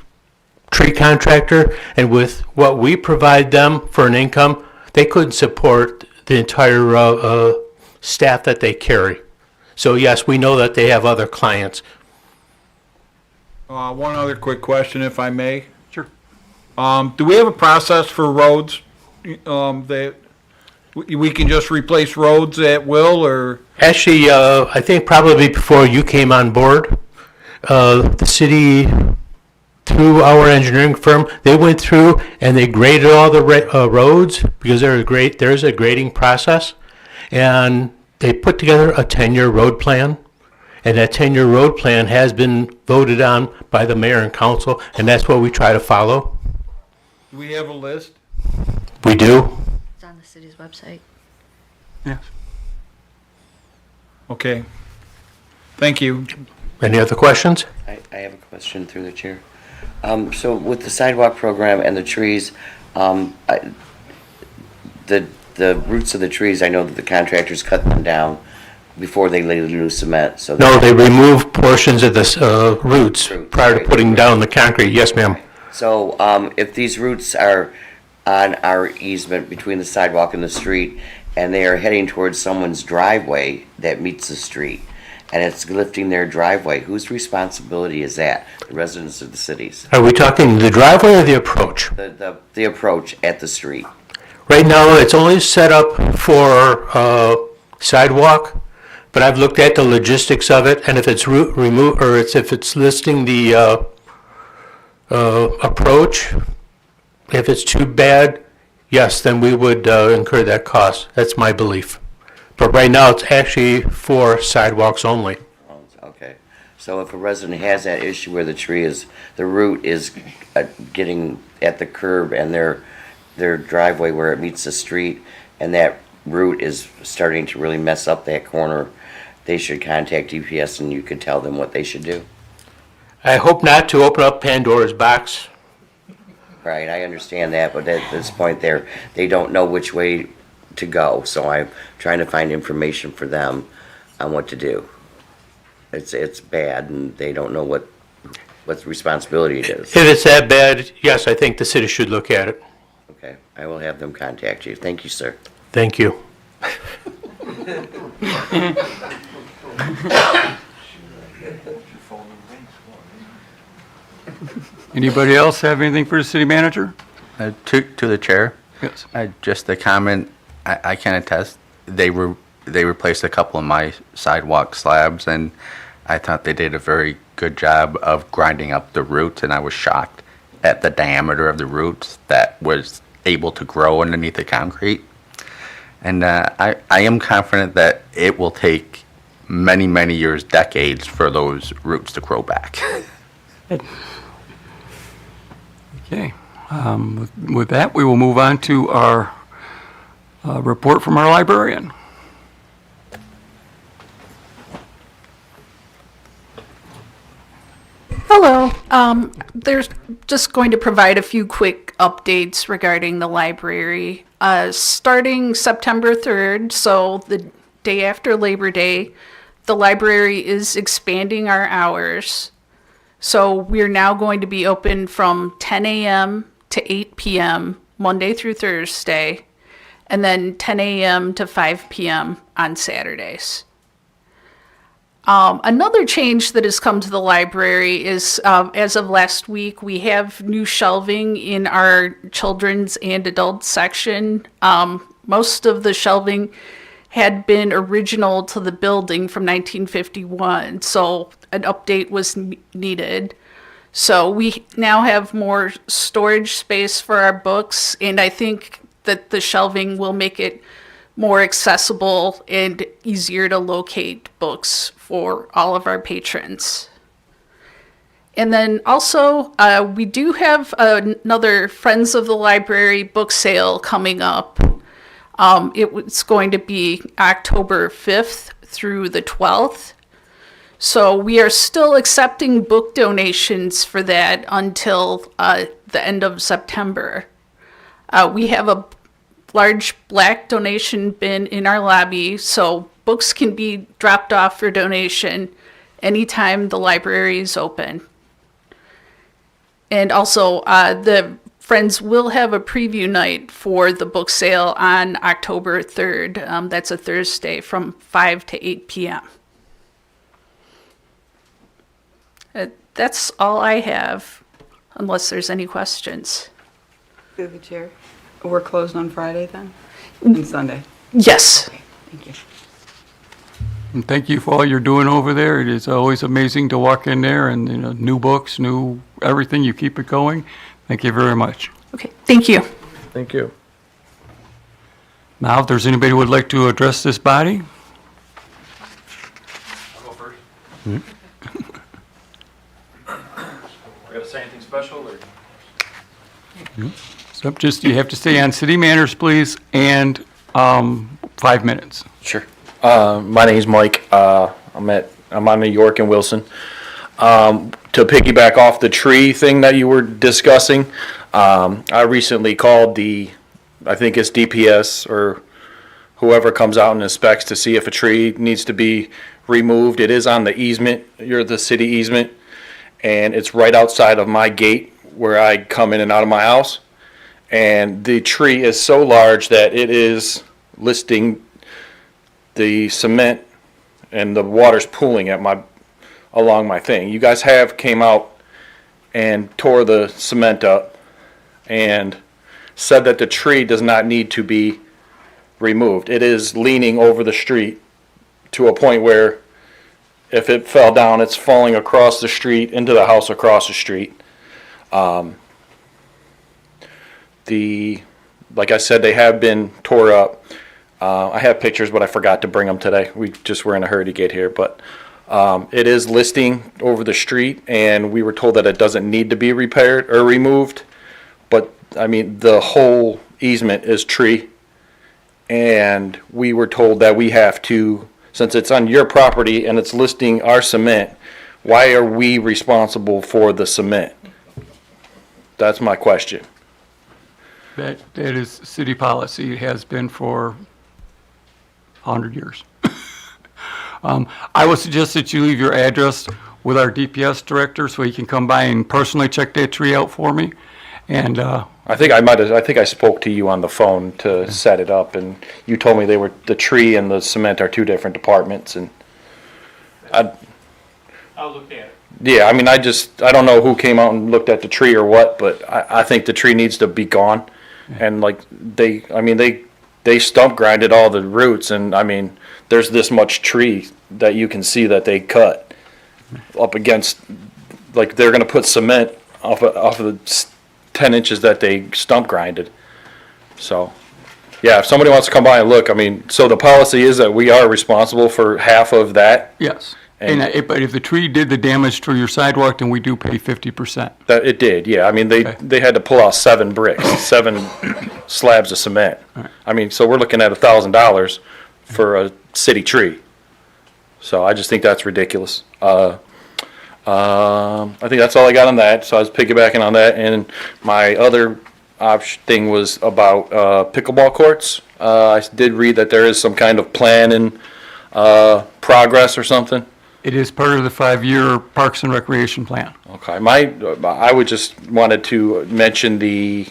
Speaker 12: tree contractor, and with what we provide them for an income, they couldn't support the entire staff that they carry. So yes, we know that they have other clients.
Speaker 11: one other quick question, if I may.
Speaker 5: Sure.
Speaker 11: Do we have a process for roads? That we can just replace roads at will, or?
Speaker 12: Actually, I think probably before you came on board, the city, through our engineering firm, they went through and they graded all the roads, because there's a grading process, and they put together a 10-year road plan, and that 10-year road plan has been voted on by the mayor and council, and that's what we try to follow.
Speaker 11: Do we have a list?
Speaker 12: We do.
Speaker 6: It's on the city's website.
Speaker 5: Yes.
Speaker 11: Okay. Thank you.
Speaker 12: Any other questions?
Speaker 9: I have a question through the chair. So with the sidewalk program and the trees, the roots of the trees, I know that the contractors cut them down before they lay the new cement, so.
Speaker 12: No, they remove portions of the roots prior to putting down the concrete. Yes, ma'am.
Speaker 9: So, if these roots are on our easement between the sidewalk and the street, and they are heading towards someone's driveway that meets the street, and it's lifting their driveway, whose responsibility is that? The residents of the cities?
Speaker 12: Are we talking the driveway or the approach?
Speaker 9: The approach at the street.
Speaker 12: Right now, it's only set up for sidewalk, but I've looked at the logistics of it, and if it's remove, or if it's listing the approach, if it's too bad, yes, then we would incur that cost. That's my belief. But right now, it's actually for sidewalks only.
Speaker 9: Okay. So if a resident has that issue where the root is getting at the curb and their driveway where it meets the street, and that root is starting to really mess up that corner, they should contact DPS and you could tell them what they should do.
Speaker 12: I hope not to open up Pandora's box.
Speaker 9: Right, I understand that, but at this point they don't know which way to go, so I'm trying to find information for them on what to do. It's bad, and they don't know what responsibility it is.
Speaker 12: If it's that bad, yes, I think the city should look at it.
Speaker 9: Okay, I will have them contact you. Thank you, sir.
Speaker 12: Thank you.
Speaker 5: Anybody else have anything for the city manager?
Speaker 2: To the chair,
Speaker 5: Yes.
Speaker 2: just a comment, I can attest, they replaced a couple of my sidewalk slabs, and I thought they did a very good job of grinding up the roots, and I was shocked at the diameter of the roots that was able to grow underneath the concrete. And I am confident that it will take many, many years, decades, for those roots to grow back.
Speaker 5: Okay. With that, we will move on to our report from our librarian.
Speaker 13: Hello. There's just going to provide a few quick updates regarding the library. Starting September 3rd, so the day after Labor Day, the library is expanding our hours. So we're now going to be open from 10 a.m. to 8 p.m. Monday through Thursday, and then 10 a.m. to 5 p.m. on Saturdays. Another change that has come to the library is, as of last week, we have new shelving in our children's and adult section. Most of the shelving had been original to the building from 1951, so an update was needed. So we now have more storage space for our books, and I think that the shelving will make it more accessible and easier to locate books for all of our patrons. And then also, we do have another Friends of the Library book sale coming up. It's going to be October 5th through the 12th. So we are still accepting book donations for that until the end of September. We have a large black donation bin in our lobby, so books can be dropped off for donation anytime the library is open. And also, the Friends will have a preview night for the book sale on October 3rd. That's a Thursday from 5 to 8 p.m. That's all I have, unless there's any questions.
Speaker 10: Through the chair. We're closed on Friday then? And Sunday?
Speaker 13: Yes.
Speaker 10: Thank you.
Speaker 5: And thank you for all you're doing over there. It is always amazing to walk in there and, new books, new everything. You keep it going. Thank you very much.
Speaker 13: Okay, thank you.
Speaker 8: Thank you.
Speaker 5: Now, if there's anybody who would like to address this body?
Speaker 14: I'll go first. We gotta say anything special, or?
Speaker 5: So just, you have to stay on city manners, please, and 5 minutes.
Speaker 14: Sure. My name's Mike. I'm on New York and Wilson. To piggyback off the tree thing that you were discussing, I recently called I think it's DPS or whoever comes out and inspects to see if a tree needs to be removed. It is on the easement, the city easement, and it's right outside of my gate where I come in and out of my house. And the tree is so large that it is listing the cement, and the water's pooling along my thing. You guys came out and tore the cement up and said that the tree does not need to be removed. It is leaning over the street to a point where if it fell down, it's falling across the street into the house across the street. Like I said, they have been tore up. I have pictures, but I forgot to bring them today. We just were in a hurry to get here. But It is listing over the street, and we were told that it doesn't need to be repaired or removed. But, I mean, the whole easement is tree. And we were told that we have to, since it's on your property and it's listing our cement, why are we responsible for the cement? That's my question.
Speaker 5: That is city policy. It has been for 100 years. I would suggest that you leave your address with our DPS director so he can come by and personally check that tree out for me. And
Speaker 14: I think I spoke to you on the phone to set it up, and you told me the tree and the cement are two different departments, and
Speaker 5: I'll look at it.
Speaker 14: yeah, I mean, I don't know who came out and looked at the tree or what, but I think the tree needs to be gone. And like, they stump grinded all the roots, and I mean, there's this much tree that you can see that they cut up against, like, they're gonna put cement off of the 10 inches that they stump grinded. So, yeah, if somebody wants to come by and look, I mean, so the policy is that we are responsible for half of that?
Speaker 5: Yes. But if the tree did the damage to your sidewalk, then we do pay 50%.
Speaker 14: That it did, yeah. I mean, they had to pull out 7 bricks, 7 slabs of cement. I mean, so we're looking at $1,000 for a city tree. So I just think that's ridiculous. I think that's all I got on that. So I was piggybacking on that, and my other thing was about pickleball courts. I did read that there is some kind of plan in progress or something.
Speaker 5: It is part of the 5-year Parks and Recreation Plan.
Speaker 14: Okay, I would just wanted to mention the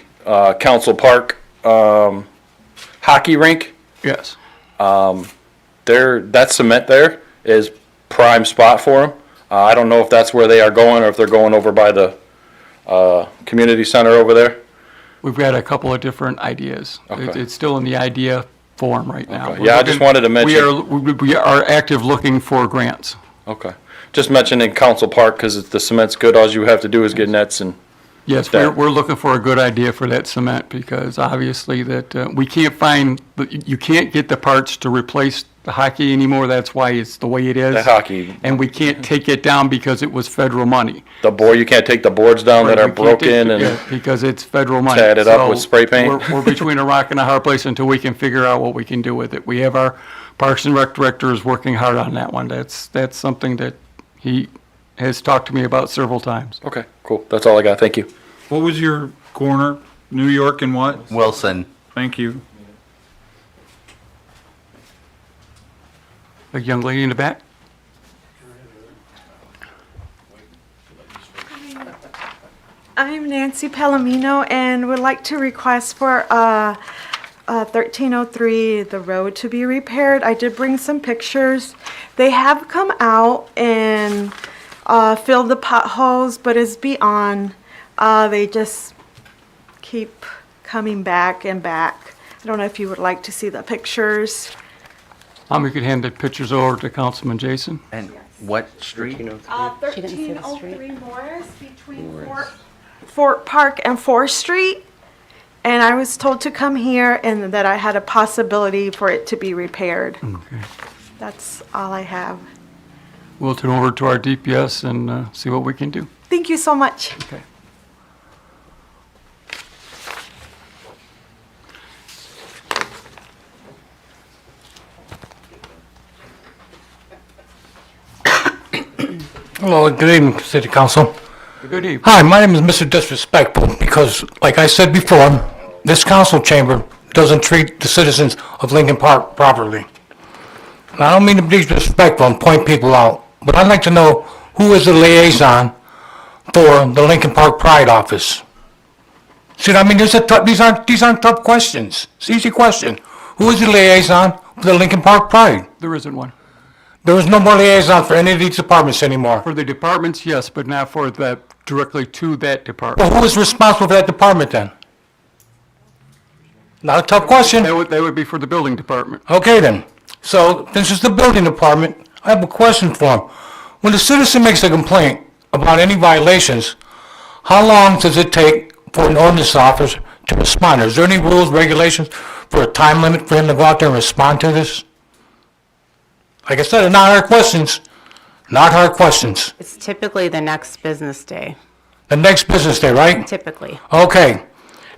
Speaker 14: Council Park hockey rink.
Speaker 5: Yes.
Speaker 14: That cement there is prime spot for them. I don't know if that's where they are going or if they're going over by the community center over there.
Speaker 5: We've got a couple of different ideas.
Speaker 14: Okay.
Speaker 5: It's still in the idea form right now.
Speaker 14: Okay. Yeah, I just wanted to mention.
Speaker 5: We are active looking for grants.
Speaker 14: Okay. Just mentioning Council Park because the cement's good. All you have to do is get nets and.
Speaker 5: Yes, we're looking for a good idea for that cement because obviously that we can't find, you can't get the parts to replace the hockey anymore. That's why it's the way it is.
Speaker 14: The hockey.
Speaker 5: And we can't take it down because it was federal money.
Speaker 14: You can't take the boards down that are broken and.
Speaker 5: Because it's federal money.
Speaker 14: Tad it up with spray paint.
Speaker 5: We're between a rock and a hard place until we can figure out what we can do with it. We have our Parks and Rec director is working hard on that one. That's something that he has talked to me about several times.
Speaker 14: Okay, cool. That's all I got. Thank you.
Speaker 11: What was your corner? New York and what?
Speaker 2: Wilson.
Speaker 11: Thank you.
Speaker 5: The young lady in the back?
Speaker 15: I'm Nancy Palomino and would like to request for 1303, the road to be repaired. I did bring some pictures. They have come out and filled the potholes, but it's beyond. They just keep coming back and back. I don't know if you would like to see the pictures.
Speaker 5: We could hand the pictures over to Councilman Jason.
Speaker 2: And what street?
Speaker 15: 1303 Morris between Fort Park and 4th Street. And I was told to come here and that I had a possibility for it to be repaired.
Speaker 5: Okay.
Speaker 15: That's all I have.
Speaker 5: We'll turn over to our DPS and see what we can do.
Speaker 15: Thank you so much.
Speaker 5: Okay.
Speaker 12: Hello, good evening, City Council.
Speaker 5: Good evening.
Speaker 12: Hi, my name is Mr. Disrespectful because, like I said before, this council chamber doesn't treat the citizens of Lincoln Park properly. And I don't mean to be disrespectful and point people out, but I'd like to know who is the liaison for the Lincoln Park Pride office. See, I mean, these aren't tough questions. It's an easy question. Who is the liaison for the Lincoln Park Pride?
Speaker 5: There isn't one.
Speaker 12: There is no more liaison for any of these departments anymore.
Speaker 5: For the departments, yes, but not for that, directly to that department.
Speaker 12: Well, who is responsible for that department then? Not a tough question.
Speaker 5: That would be for the building department.
Speaker 12: Okay then. So, this is the building department. I have a question for him. When a citizen makes a complaint about any violations, how long does it take for an ordinance officer to respond? Is there any rules, regulations for a time limit for him to go out there and respond to this? Like I said, they're not our questions. Not hard questions.
Speaker 3: It's typically the next business day,
Speaker 12: The next business day, right?
Speaker 3: typically.
Speaker 12: Okay.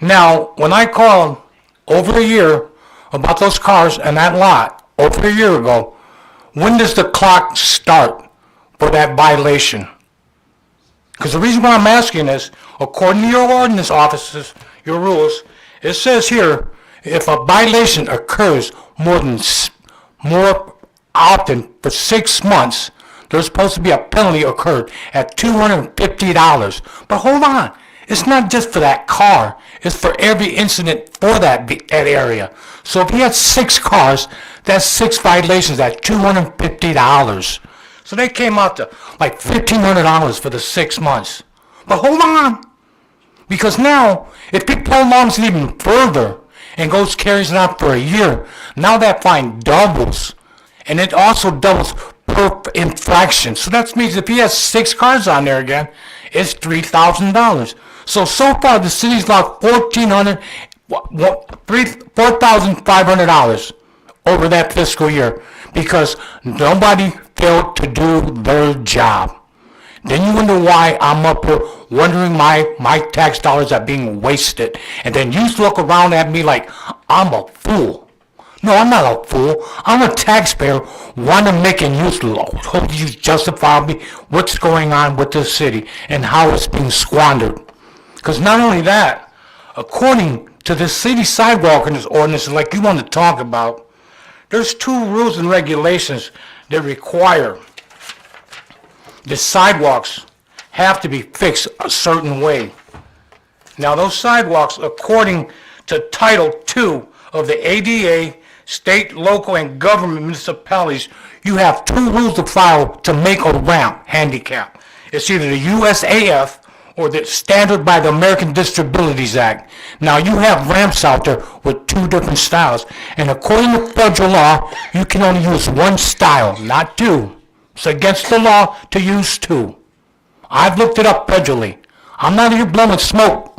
Speaker 12: Now, when I called over a year about those cars and that lot, over a year ago, when does the clock start for that violation? Because the reason why I'm asking is, according to your ordinance officers, your rules, it says here, if a violation occurs more often for 6 months, there's supposed to be a penalty occurred at $250. But hold on, it's not just for that car, it's for every incident for that area. So if he had 6 cars, that's 6 violations at $250. So they came out to like $1,500 for the 6 months. But hold on, because now, if he prolongs it even further and carries it out for a year, now that fine doubles. And it also doubles per infraction. So that means if he has 6 cars on there again, it's $3,000. So far, the city's lost $4,500 over that fiscal year because nobody failed to do their job. Then you wonder why I'm up here wondering my tax dollars are being wasted. And then you look around at me like I'm a fool. No, I'm not a fool. I'm a taxpayer wanting to make and use justifiably what's going on with this city and how it's being squandered. Because not only that, according to the city sidewalk ordinance, like you want to talk about, there's 2 rules and regulations that require the sidewalks have to be fixed a certain way. Now, those sidewalks, according to Title II of the ADA, state, local, and government municipalities, you have 2 rules to follow to make a ramp handicap. It's either the USAF or the standard by the American Disabilities Act. Now, you have ramps out there with 2 different styles, and according to federal law, you can only use 1 style, not 2. It's against the law to use 2. I've looked it up federally. I'm not here blowing smoke.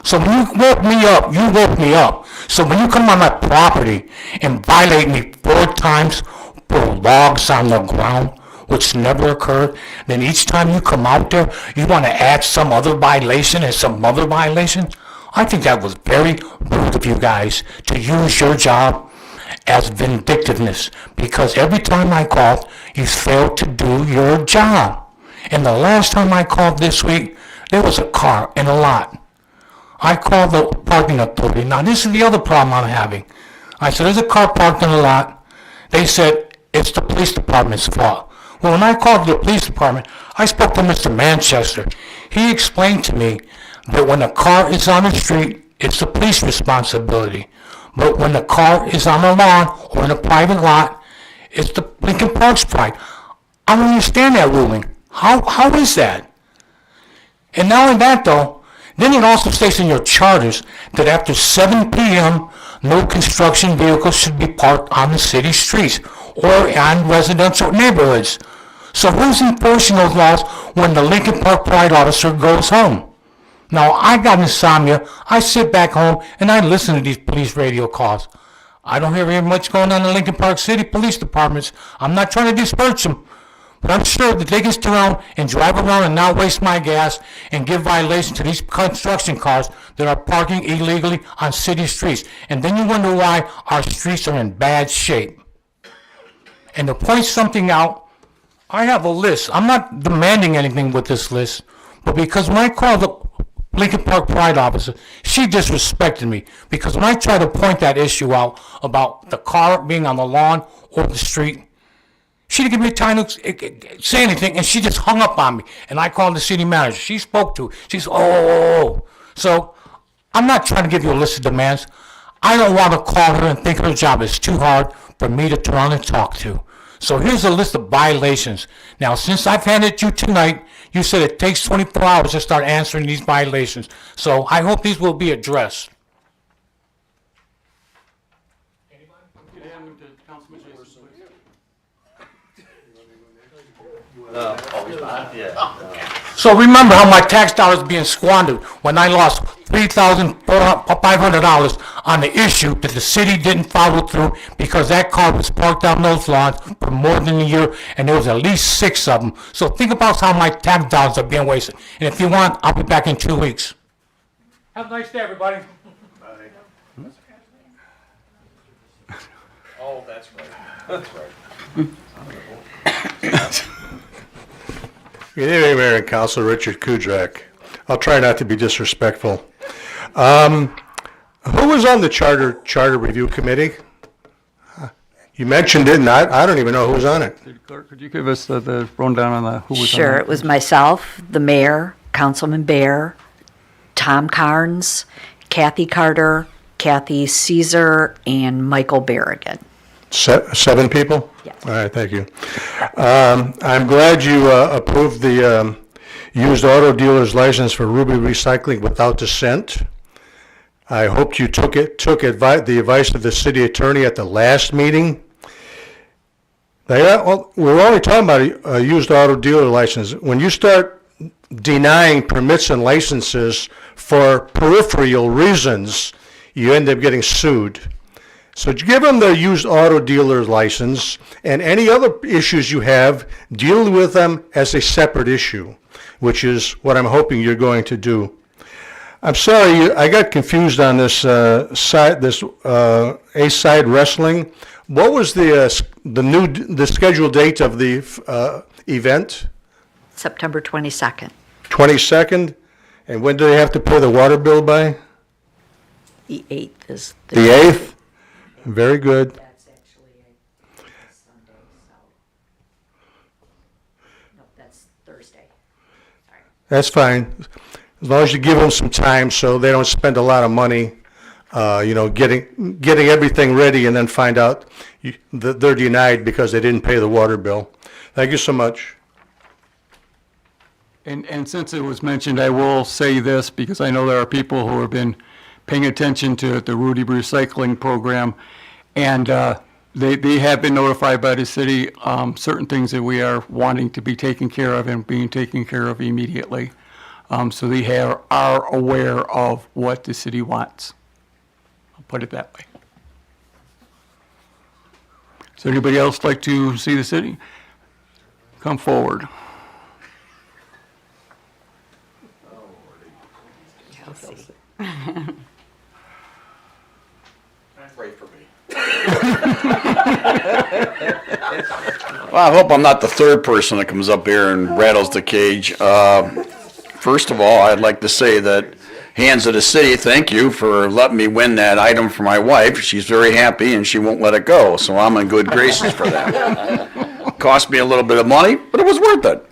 Speaker 12: So when you woke me up, you woke me up. So when you come on my property and violate me 4 times for logs on the ground, which never occurred, then each time you come out there, you want to add some other violation and some other violation? I think that was very rude of you guys to use your job as vindictiveness, because every time I called, you failed to do your job. And the last time I called this week, there was a car in a lot. I called the parking authority. Now, this is the other problem I'm having. I said, there's a car parked in a lot. They said, it's the police department's fault. Well, when I called the police department, I spoke to Mr. Manchester. He explained to me that when a car is on the street, it's the police responsibility. But when the car is on the lawn or in a private lot, it's the Lincoln Park's pride. I don't understand that ruling. How is that? And not only that, though, then it also states in your charters that after 7 p.m., no construction vehicles should be parked on the city streets or on residential neighborhoods. So who's enforcing those laws when the Lincoln Park Pride officer goes home? Now, I got insomnia. I sit back home and I listen to these police radio calls. I don't hear very much going on in Lincoln Park City Police Departments. I'm not trying to disperse them, but I'm sure that they can sit around and drive around and not waste my gas and give violations to these construction cars that are parking illegally on city streets. And then you wonder why our streets are in bad shape. And to point something out, I have a list. I'm not demanding anything with this list, but because when I called the Lincoln Park Pride officer, she disrespected me, because when I tried to point that issue out about the car being on the lawn or the street, she didn't give me time to say anything, and she just hung up on me. And I called the city manager. She spoke to her. She said, oh. So I'm not trying to give you a list of demands. I don't want to call her and think her job is too hard for me to turn on and talk to. So here's a list of violations. Now, since I've handed you tonight, you said it takes 24 hours to start answering these violations. So I hope these will be addressed.
Speaker 16: So remember how my tax dollars being squandered when I lost $3,500 on the issue that the city didn't follow through because that car was parked on those lawns for more than a year and there was at least 6 of them. So think about how my tax dollars are being wasted. And if you want, I'll be back in 2 weeks. Have a nice day, everybody.
Speaker 14: Oh, that's right. That's right.
Speaker 17: Good evening, Mayor and Council. Richard Kudrak. I'll try not to be disrespectful. Who was on the Charter Review Committee? You mentioned it, and I don't even know who was on it.
Speaker 5: City Clerk, could you give us the rundown on who was on
Speaker 6: Sure,
Speaker 5: that?
Speaker 6: it was myself, the mayor, Councilman Bear, Tom Carnes, Kathy Carter, Kathy Caesar, and Michael Berrigan.
Speaker 17: 7 people?
Speaker 6: Yes.
Speaker 17: All right, thank you. I'm glad you approved the used auto dealer's license for Ruby Recycling without dissent. I hoped you took the advice of the city attorney at the last meeting. We're only talking about a used auto dealer license. When you start denying permits and licenses for peripheral reasons, you end up getting sued. So give them the used auto dealer's license, and any other issues you have, deal with them as a separate issue, which is what I'm hoping you're going to do. I'm sorry, I got confused on this A-side wrestling. What was the scheduled date of the event?
Speaker 6: September 22nd.
Speaker 17: 22nd? And when do they have to pay the water bill by?
Speaker 6: The 8th is
Speaker 17: The 8th? Very good.
Speaker 6: That's actually a Sunday, so. No, that's Thursday. Sorry.
Speaker 17: That's fine. As long as you give them some time so they don't spend a lot of money, getting everything ready and then find out that they're denied because they didn't pay the water bill. Thank you so much.
Speaker 5: And since it was mentioned, I will say this because I know there are people who have been paying attention to the Rudy Recycling Program, and they have been notified by the city certain things that we are wanting to be taken care of and being taken care of immediately. So they are aware of what the city wants. I'll put it that way. Does anybody else like to see the city? Come forward.
Speaker 14: Pray for me. Well, I hope I'm not the third person that comes up here and rattles the cage. First of all, I'd like to say that Hands of the City, thank you for letting me win that item for my wife. She's very happy and she won't let it go, so I'm in good graces for that. Cost me a little bit of money, but it was worth it.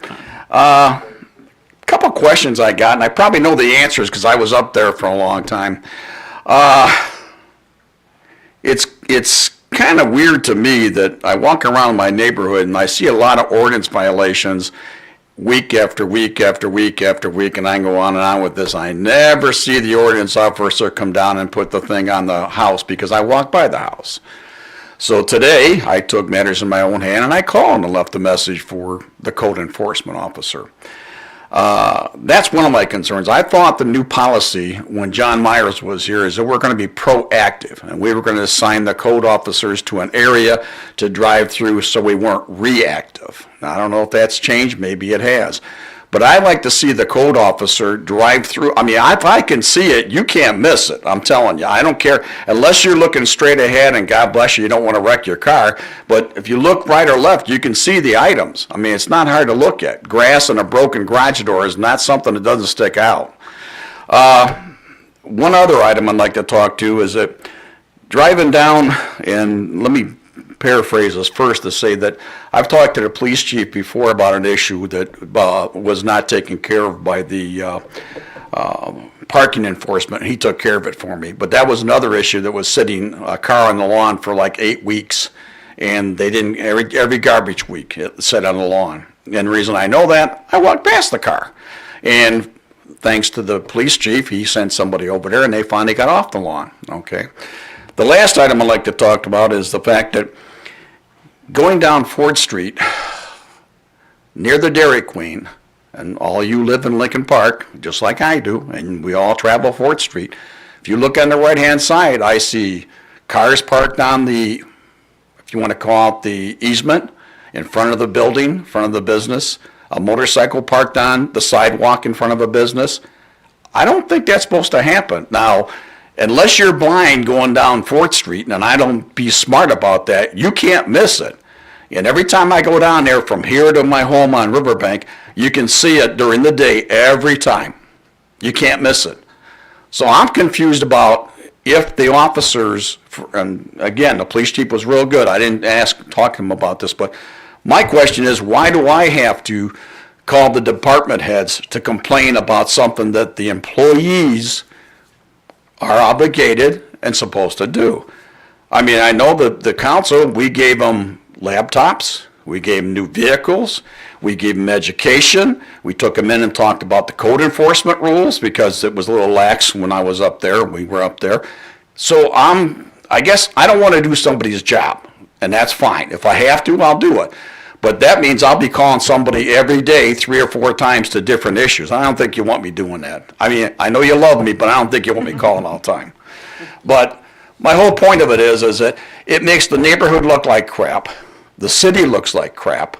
Speaker 14: Couple questions I got, and I probably know the answers because I was up there for a long time. It's kind of weird to me that I walk around my neighborhood and I see a lot of ordinance violations week after week after week after week, and I can go on and on with this. I never see the ordinance officer come down and put the thing on the house because I walk by the house. So today, I took matters in my own hand and I called and left a message for the code enforcement officer. That's one of my concerns. I thought the new policy when John Myers was here is that we're going to be proactive and we were going to assign the code officers to an area to drive through so we weren't reactive. Now, I don't know if that's changed, maybe it has. But I'd like to see the code officer drive through. I mean, if I can see it, you can't miss it. I'm telling you. I don't care. Unless you're looking straight ahead and God bless you, you don't want to wreck your car. But if you look right or left, you can see the items. I mean, it's not hard to look at. Grass and a broken garage door is not something that doesn't stick out. One other item I'd like to talk to is that driving down, and let me paraphrase this first to say that I've talked to the police chief before about an issue that was not taken care of by the parking enforcement. He took care of it for me. But that was another issue that was sitting a car on the lawn for like 8 weeks, and they didn't, every garbage week it sat on the lawn. And the reason I know that, I walked past the car. And thanks to the police chief, he sent somebody over there and they finally got off the lawn, okay? The last item I'd like to talk about is the fact that going down Ford Street,
Speaker 18: near the Dairy Queen, and all you live in Lincoln Park, just like I do, and we all travel 4th Street. If you look on the right-hand side, I see cars parked on the, if you want to call it the easement, in front of the building, in front of the business, a motorcycle parked on the sidewalk in front of a business. I don't think that's supposed to happen. Now, unless you're blind going down 4th Street, and I don't be smart about that, you can't miss it. And every time I go down there from here to my home on Riverbank, you can see it during the day every time. You can't miss it. So I'm confused about if the officers, and again, the police chief was real good. I didn't talk to him about this, but my question is, why do I have to call the department heads to complain about something that the employees are obligated and supposed to do? I mean, I know that the council, we gave them laptops, we gave them new vehicles, we gave them education, we took them in and talked about the code enforcement rules because it was a little lax when I was up there, we were up there. So I guess I don't want to do somebody's job, and that's fine. If I have to, I'll do it. But that means I'll be calling somebody every day 3 or 4 times to different issues. I don't think you want me doing that. I mean, I know you love me, but I don't think you want me calling all the time. But my whole point of it is that it makes the neighborhood look like crap. The city looks like crap.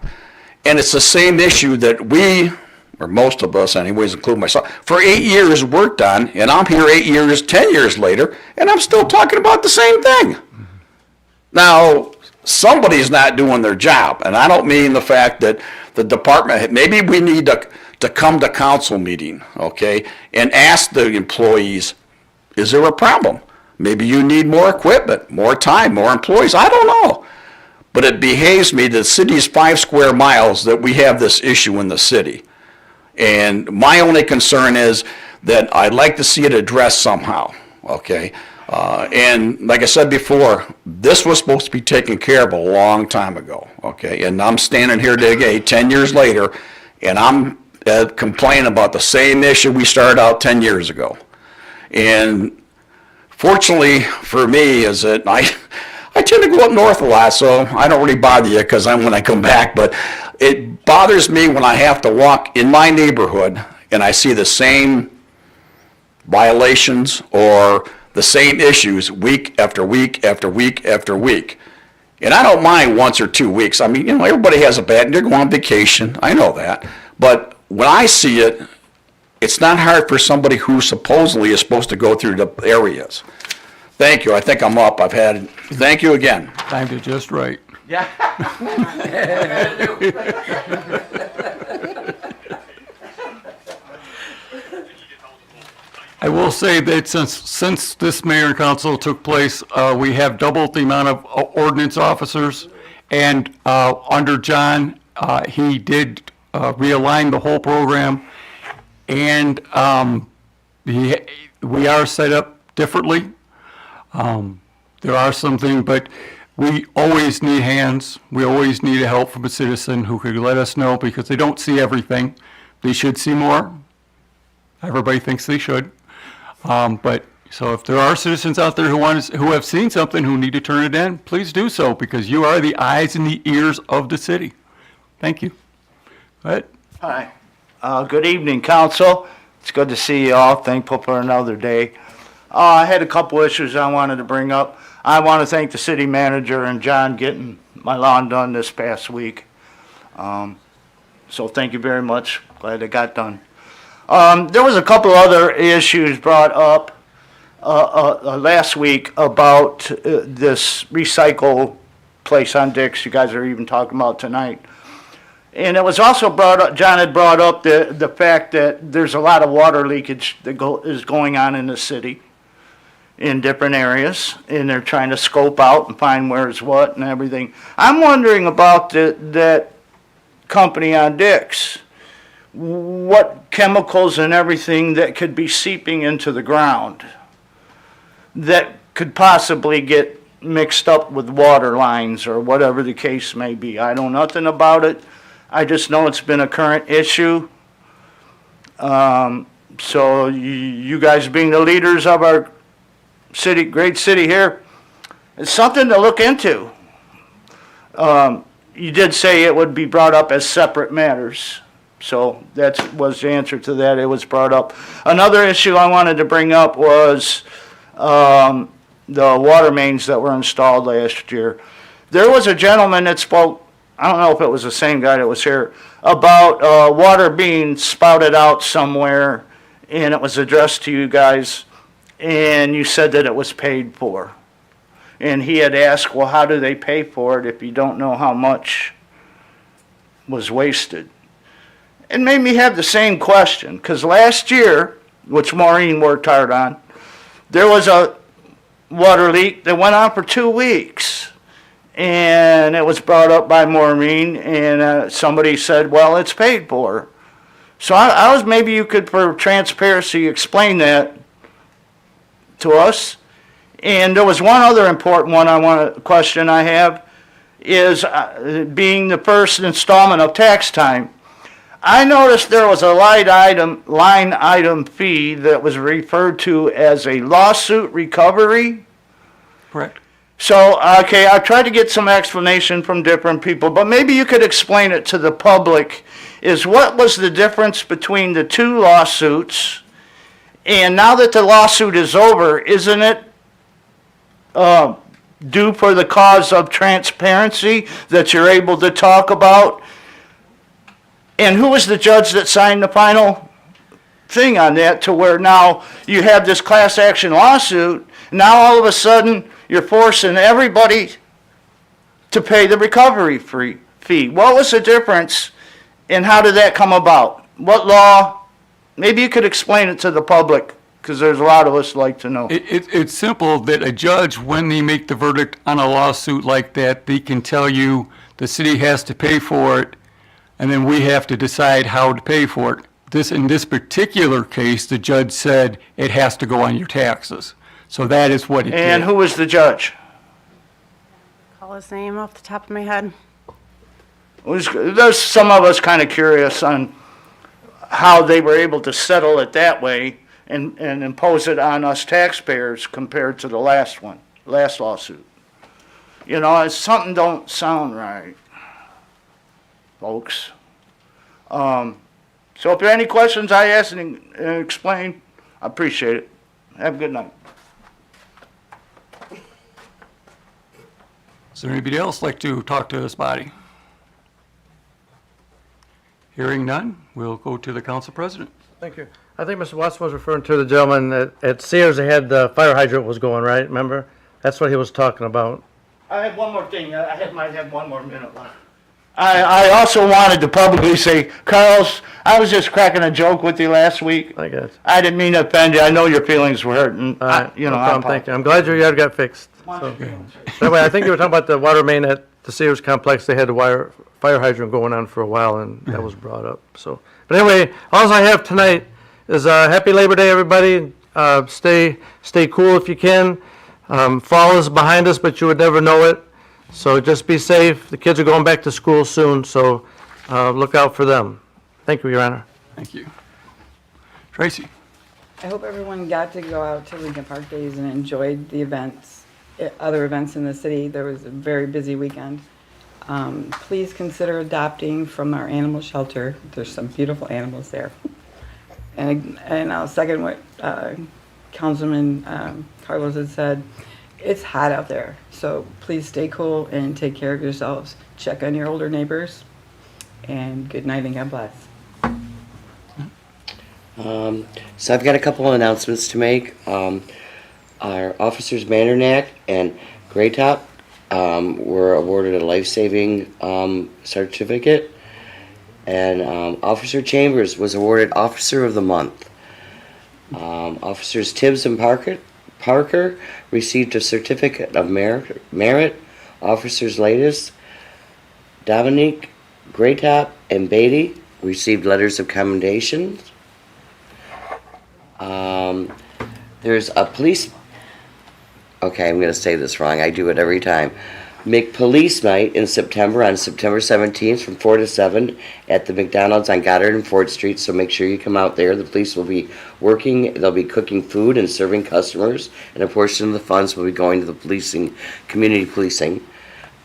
Speaker 18: And it's the same issue that we, or most of us anyways, including myself, for 8 years worked on, and I'm here 8 years, 10 years later, and I'm still talking about the same thing. Now, somebody's not doing their job, and I don't mean the fact that the department, maybe we need to come to council meeting, okay, and ask the employees, is there a problem? Maybe you need more equipment, more time, more employees, I don't know. But it behaves me, the city's 5 square miles, that we have this issue in the city. And my only concern is that I'd like to see it addressed somehow, okay? And like I said before, this was supposed to be taken care of a long time ago, okay? And I'm standing here today, 10 years later, and I'm complaining about the same issue we started out 10 years ago. And fortunately for me is that I tend to go up north a lot, so I don't really bother you because when I come back, but it bothers me when I have to walk in my neighborhood and I see the same violations or the same issues week after week after week after week. And I don't mind 1 or 2 weeks. I mean, everybody has a bad, they're going on vacation, I know that. But when I see it, it's not hard for somebody who supposedly is supposed to go through the areas. Thank you, I think I'm up. Thank you again.
Speaker 5: Timed it just right.
Speaker 2: Yeah.
Speaker 5: I will say that since this mayor and council took place, we have doubled the amount of ordinance officers. And under John, he did realign the whole program. And we are set up differently. There are some things, but we always need hands. We always need help from a citizen who could let us know because they don't see everything. They should see more. Everybody thinks they should. But so if there are citizens out there who have seen something who need to turn it in, please do so because you are the eyes and the ears of the city. Thank you. Go ahead.
Speaker 19: Hi. Good evening, council. It's good to see you all. Thankful for another day. I had a couple issues I wanted to bring up. I want to thank the city manager and John getting my lawn done this past week. So thank you very much. Glad it got done. There was a couple other issues brought up last week about this recycle place on Dix you guys are even talking about tonight. And it was also brought up, John had brought up the fact that there's a lot of water leakage that is going on in the city in different areas, and they're trying to scope out and find where's what and everything. I'm wondering about that company on Dix. What chemicals and everything that could be seeping into the ground that could possibly get mixed up with water lines or whatever the case may be. I know nothing about it. I just know it's been a current issue. So you guys being the leaders of our city, great city here, it's something to look into. you did say it would be brought up as separate matters. So that was the answer to that. It was brought up. Another issue I wanted to bring up was the water mains that were installed last year. There was a gentleman that spoke, I don't know if it was the same guy that was here, about water being spouted out somewhere, and it was addressed to you guys, and you said that it was paid for. And he had asked, well, how do they pay for it if you don't know how much was wasted? It made me have the same question, because last year, which Maureen worked hard on, there was a water leak that went on for 2 weeks. And it was brought up by Maureen, and somebody said, well, it's paid for. So I was, maybe you could, for transparency, explain that to us. And there was one other important one question I have, is being the first installment of tax time. I noticed there was a line item fee that was referred to as a lawsuit recovery.
Speaker 5: Correct.
Speaker 19: So, okay, I tried to get some explanation from different people, but maybe you could explain it to the public, is what was the difference between the two lawsuits? And now that the lawsuit is over, isn't it due for the cause of transparency that you're able to talk about? And who was the judge that signed the final thing on that, to where now you have this class action lawsuit, now all of a sudden you're forcing everybody to pay the recovery fee? What was the difference, and how did that come about? What law? Maybe you could explain it to the public, because there's a lot of us like to know.
Speaker 5: It's simple that a judge, when they make the verdict on a lawsuit like that, they can tell you the city has to pay for it, and then we have to decide how to pay for it. In this particular case, the judge said it has to go on your taxes. So that is what it did.
Speaker 19: And who was the judge?
Speaker 3: Call his name off the top of my head.
Speaker 19: There's some of us kind of curious on how they were able to settle it that way and impose it on us taxpayers compared to the last lawsuit. You know, it's something don't sound right, folks. So if there are any questions I ask and explain, I appreciate it. Have a good night.
Speaker 5: Is there anybody else like to talk to this body? Hearing none, we'll go to the council president.
Speaker 8: Thank you. I think Mr. Watson was referring to the gentleman at Sears. They had the fire hydrant was going, right? Remember? That's what he was talking about.
Speaker 19: I have one more thing. Might have one more minute left. I also wanted to publicly say, Carlos, I was just cracking a joke with you last week.
Speaker 8: I guess.
Speaker 19: I didn't mean to offend you. I know your feelings were hurt, and
Speaker 8: No problem,
Speaker 19: I
Speaker 8: thank you. I'm glad your yard got fixed. So. Anyway, I think you were talking about the water main at the Sears complex. They had the fire hydrant going on for a while, and that was brought up. So, but anyway, all I have tonight is happy Labor Day, everybody. Stay cool if you can. Fall is behind us, but you would never know it. So just be safe. The kids are going back to school soon, so look out for them. Thank you, Your Honor.
Speaker 5: Thank you. Tracy?
Speaker 10: I hope everyone got to go out to Lincoln Park Days and enjoyed the events, other events in the city. There was a very busy weekend. Please consider adopting from our animal shelter. There's some beautiful animals there. And I'll second what Councilman Carlos had said. It's hot out there, so please stay cool and take care of yourselves. Check on your older neighbors, and good night and God bless.
Speaker 9: So I've got a couple of announcements to make. Our officers Mandernack and Graytop were awarded a life-saving certificate, and Officer Chambers was awarded Officer of the Month. Officers Tibbs and Parker received a certificate of merit. Officers Latest, Dominique, Graytop, and Beatty received letters of commendation. There's a police... Okay, I'm going to say this wrong. I do it every time. McPolice Night in September, on September 17th from 4 to 7 at the McDonald's on Goddard and Ford Street, so make sure you come out there. The police will be working, they'll be cooking food and serving customers, and a portion of the funds will be going to the community policing.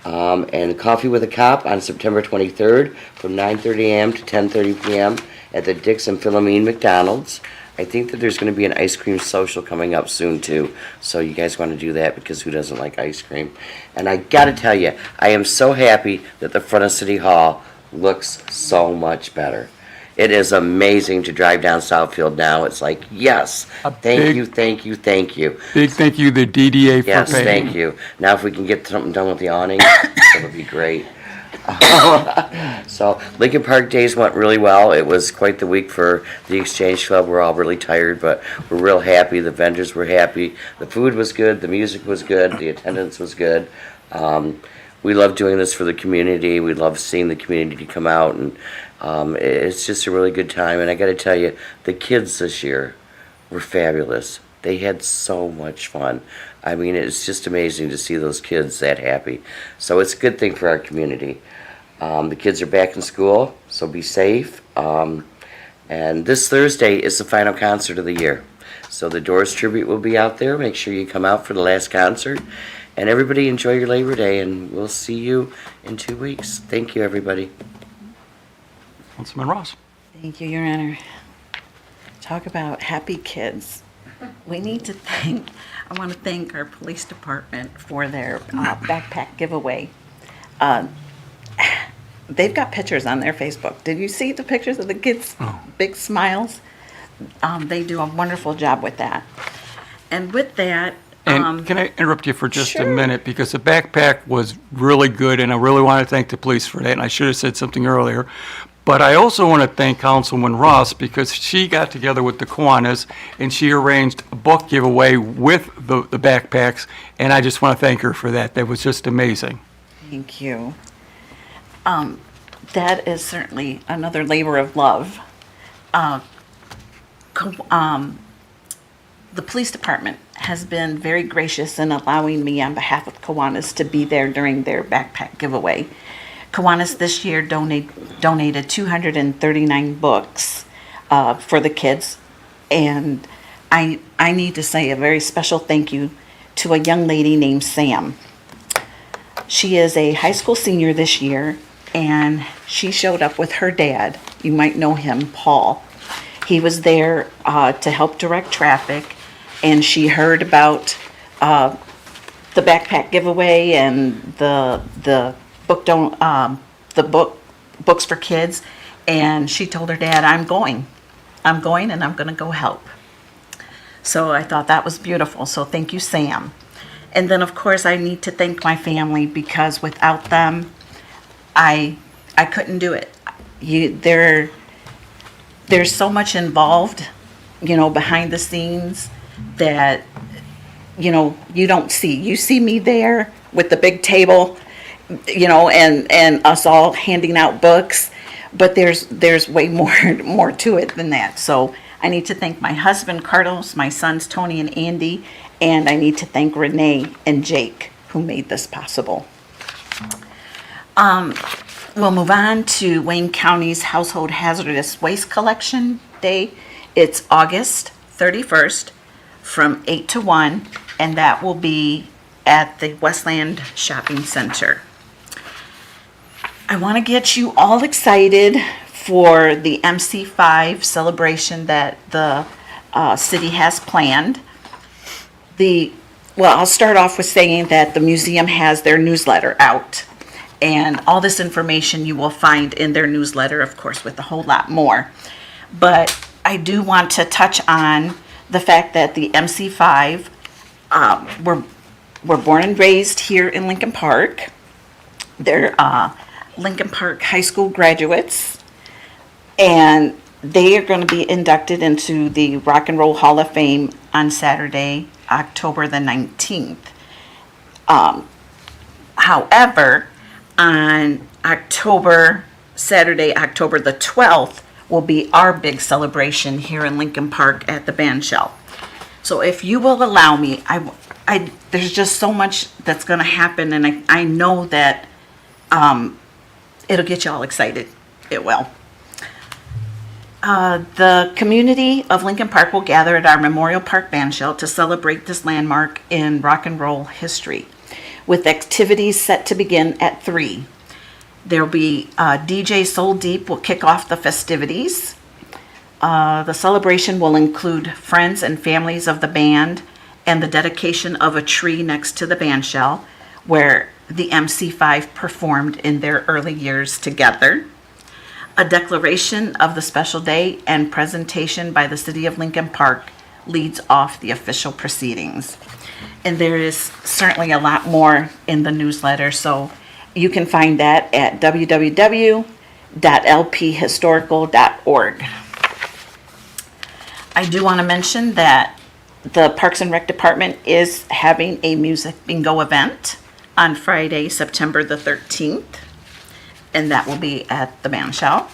Speaker 9: And Coffee with a Cop on September 23rd from 9:30 a.m. to 10:30 p.m. at the Dix and Philomene McDonald's. I think that there's going to be an ice cream social coming up soon too, so you guys want to do that because who doesn't like ice cream? And I got to tell you, I am so happy that the front of City Hall looks so much better. It is amazing to drive down Southfield now. It's like, yes, thank you, thank you, thank you.
Speaker 5: Big thank you to DDA for paying.
Speaker 9: Yes, thank you. Now if we can get something done with the awning, it would be great. So Lincoln Park Days went really well. It was quite the week for the Exchange Club. We're all really tired, but we're real happy. The vendors were happy. The food was good. The music was good. The attendance was good. We love doing this for the community. We love seeing the community come out, and it's just a really good time. And I got to tell you, the kids this year were fabulous. They had so much fun. I mean, it's just amazing to see those kids that happy. So it's a good thing for our community. The kids are back in school, so be safe. And this Thursday is the final concert of the year. So the Doors Tribute will be out there. Make sure you come out for the last concert. And everybody enjoy your Labor Day, and we'll see you in 2 weeks. Thank you, everybody.
Speaker 5: Councilman Ross.
Speaker 7: Thank you, Your Honor. Talk about happy kids. We need to I want to thank our police department for their backpack giveaway. They've got pictures on their Facebook. Did you see the pictures of the kids' big smiles? They do a wonderful job with that. And with that,
Speaker 5: And can I interrupt you for just a
Speaker 7: Sure.
Speaker 5: minute? Because the backpack was really good, and I really want to thank the police for that, and I should have said something earlier. But I also want to thank Councilwoman Ross, because she got together with the Kiwanis, and she arranged a book giveaway with the backpacks, and I just want to thank her for that. That was just amazing.
Speaker 7: thank you. That is certainly another labor of love. The police department has been very gracious in allowing me on behalf of Kiwanis to be there during their backpack giveaway. Kiwanis this year donated 239 books for the kids, and I need to say a very special thank you to a young lady named Sam. She is a high school senior this year, and she showed up with her dad. You might know him, Paul. He was there to help direct traffic, and she heard about the backpack giveaway and the books for kids, and she told her dad, I'm going and I'm going to go help. So I thought that was beautiful. So thank you, Sam. And then of course I need to thank my family, because without them I couldn't do it. There's so much involved, behind the scenes that, you don't see. You see me there with the big table, and us all handing out books, but there's way more to it than that. So I need to thank my husband, Carlos, my sons, Tony and Andy, and I need to thank Renee and Jake, who made this possible. We'll move on to Wayne County's Household Hazardous Waste Collection Day. It's August 31st from 8 to 1, and that will be at the Westland Shopping Center. I want to get you all excited for the MC5 celebration that the city has planned. I'll start off with saying that the museum has their newsletter out. And all this information you will find in their newsletter, of course, with a whole lot more. But I do want to touch on the fact that the MC5 were born and raised here in Lincoln Park. They're Lincoln Park High School graduates. And they are going to be inducted into the Rock and Roll Hall of Fame on Saturday, October the 19th. However, on Saturday, October the 12th, will be our big celebration here in Lincoln Park at the band shell. So if you will allow me, there's just so much that's going to happen, and I know that it'll get you all excited. It will. The community of Lincoln Park will gather at our Memorial Park band shell to celebrate this landmark in rock and roll history. with activities set to begin at 3. There'll be DJ Soul Deep will kick off the festivities. The celebration will include friends and families of the band and the dedication of a tree next to the band shell where the MC5 performed in their early years together. A declaration of the special day and presentation by the City of Lincoln Park leads off the official proceedings. And there is certainly a lot more in the newsletter, so you can find that at www.lphistorical.org. I do want to mention that the Parks and Rec Department is having a music bingo event on Friday, September the 13th, and that will be at the band shell.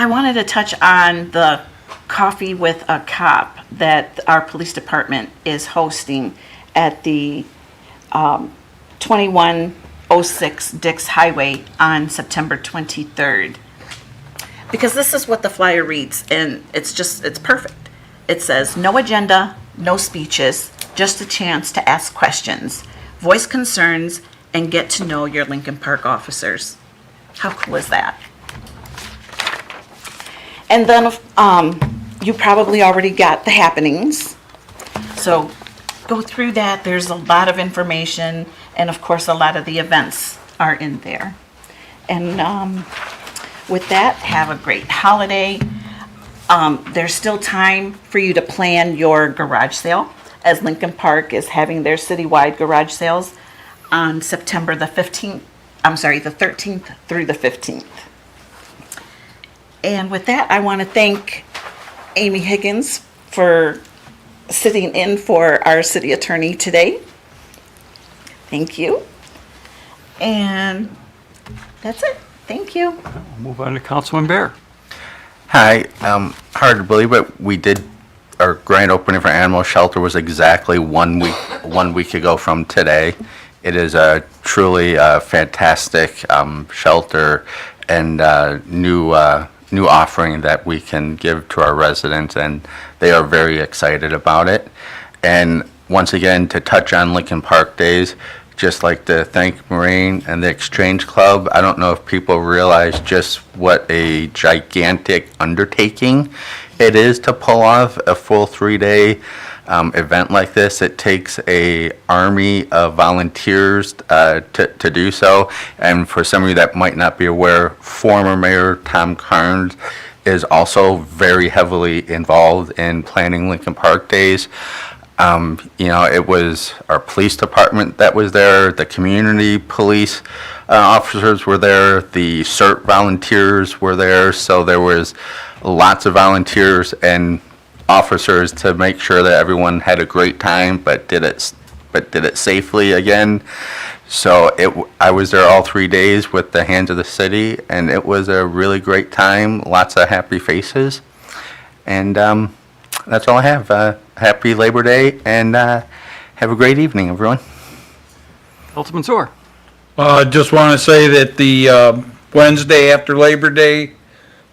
Speaker 7: I wanted to touch on the Coffee with a Cop that our police department is hosting at the 2106 Dix Highway on September 23rd. Because this is what the flyer reads, and it's perfect. It says, no agenda, no speeches, just a chance to ask questions, voice concerns, and get to know your Lincoln Park officers. How cool is that? And then you probably already got the happenings. So go through that. There's a lot of information, and of course, a lot of the events are in there. And with that, have a great holiday. There's still time for you to plan your garage sale, as Lincoln Park is having their citywide garage sales on September the 13th through the 15th. And with that, I want to thank Amy Higgins for sitting in for our city attorney today. Thank you. And that's it. Thank you.
Speaker 5: We'll move on to Councilman Bear.
Speaker 2: Hi, hard to believe it, our grand opening for Animal Shelter was exactly 1 week ago from today. It is a truly fantastic shelter and new offering that we can give to our residents, and they are very excited about it. And once again, to touch on Lincoln Park Days, just like to thank Maureen and the Exchange Club. I don't know if people realize just what a gigantic undertaking it is to pull off a full 3-day event like this. It takes a army of volunteers to do so. And for some of you that might not be aware, former Mayor Tom Carnes is also very heavily involved in planning Lincoln Park Days. It was our police department that was there, the community police officers were there, the CERT volunteers were there, so there was lots of volunteers and officers to make sure that everyone had a great time, but did it safely again. So I was there all 3 days with the Hands of the City, and it was a really great time, lots of happy faces, and that's all I have. Happy Labor Day, and have a great evening, everyone.
Speaker 5: Councilman Soar.
Speaker 11: Just want to say that the Wednesday after Labor Day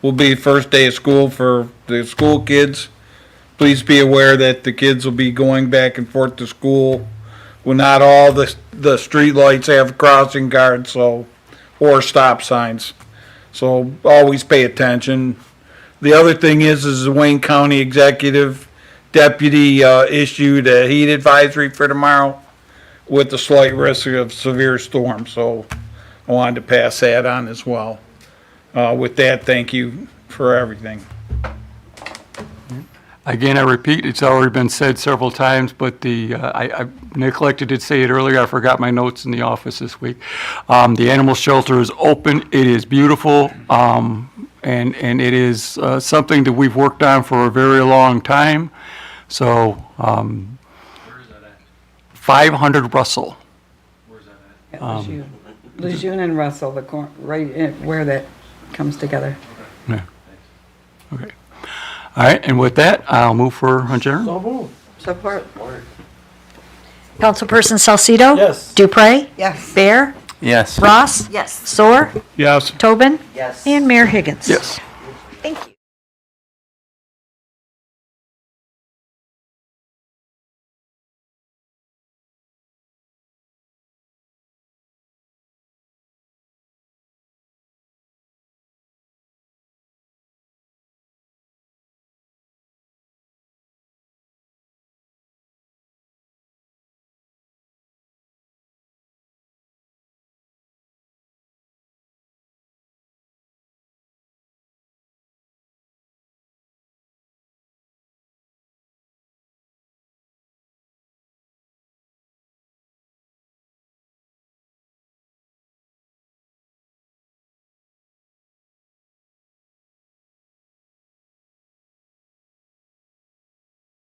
Speaker 11: will be the first day of school for the school kids. Please be aware that the kids will be going back and forth to school. Well, not all the street lights have crossing guards, or stop signs. So always pay attention. The other thing is the Wayne County Executive Deputy issued a heat advisory for tomorrow with the slight risk of severe storm. So I wanted to pass that on as well. With that, thank you for everything.
Speaker 5: Again, I repeat, it's already been said several times, but I neglected to say it earlier. I forgot my notes in the office this week. The animal shelter is open. It is beautiful. And it is something that we've worked on for a very long time. So, where is that at? 500 Russell.
Speaker 10: Where's that at? Lejeune and Russell, where that comes together.
Speaker 5: Yeah. Okay. All right, and with that, I'll move for adjournment.
Speaker 10: So moved. Support.
Speaker 6: Councilperson Salcido?
Speaker 10: Yes.
Speaker 6: Dupre?
Speaker 10: Yes.
Speaker 6: Bear?
Speaker 2: Yes.
Speaker 6: Ross?
Speaker 7: Yes.
Speaker 6: Soar?
Speaker 5: Yes.
Speaker 6: Tobin?
Speaker 19: Yes.
Speaker 6: And Mayor Higgins?
Speaker 5: Yes.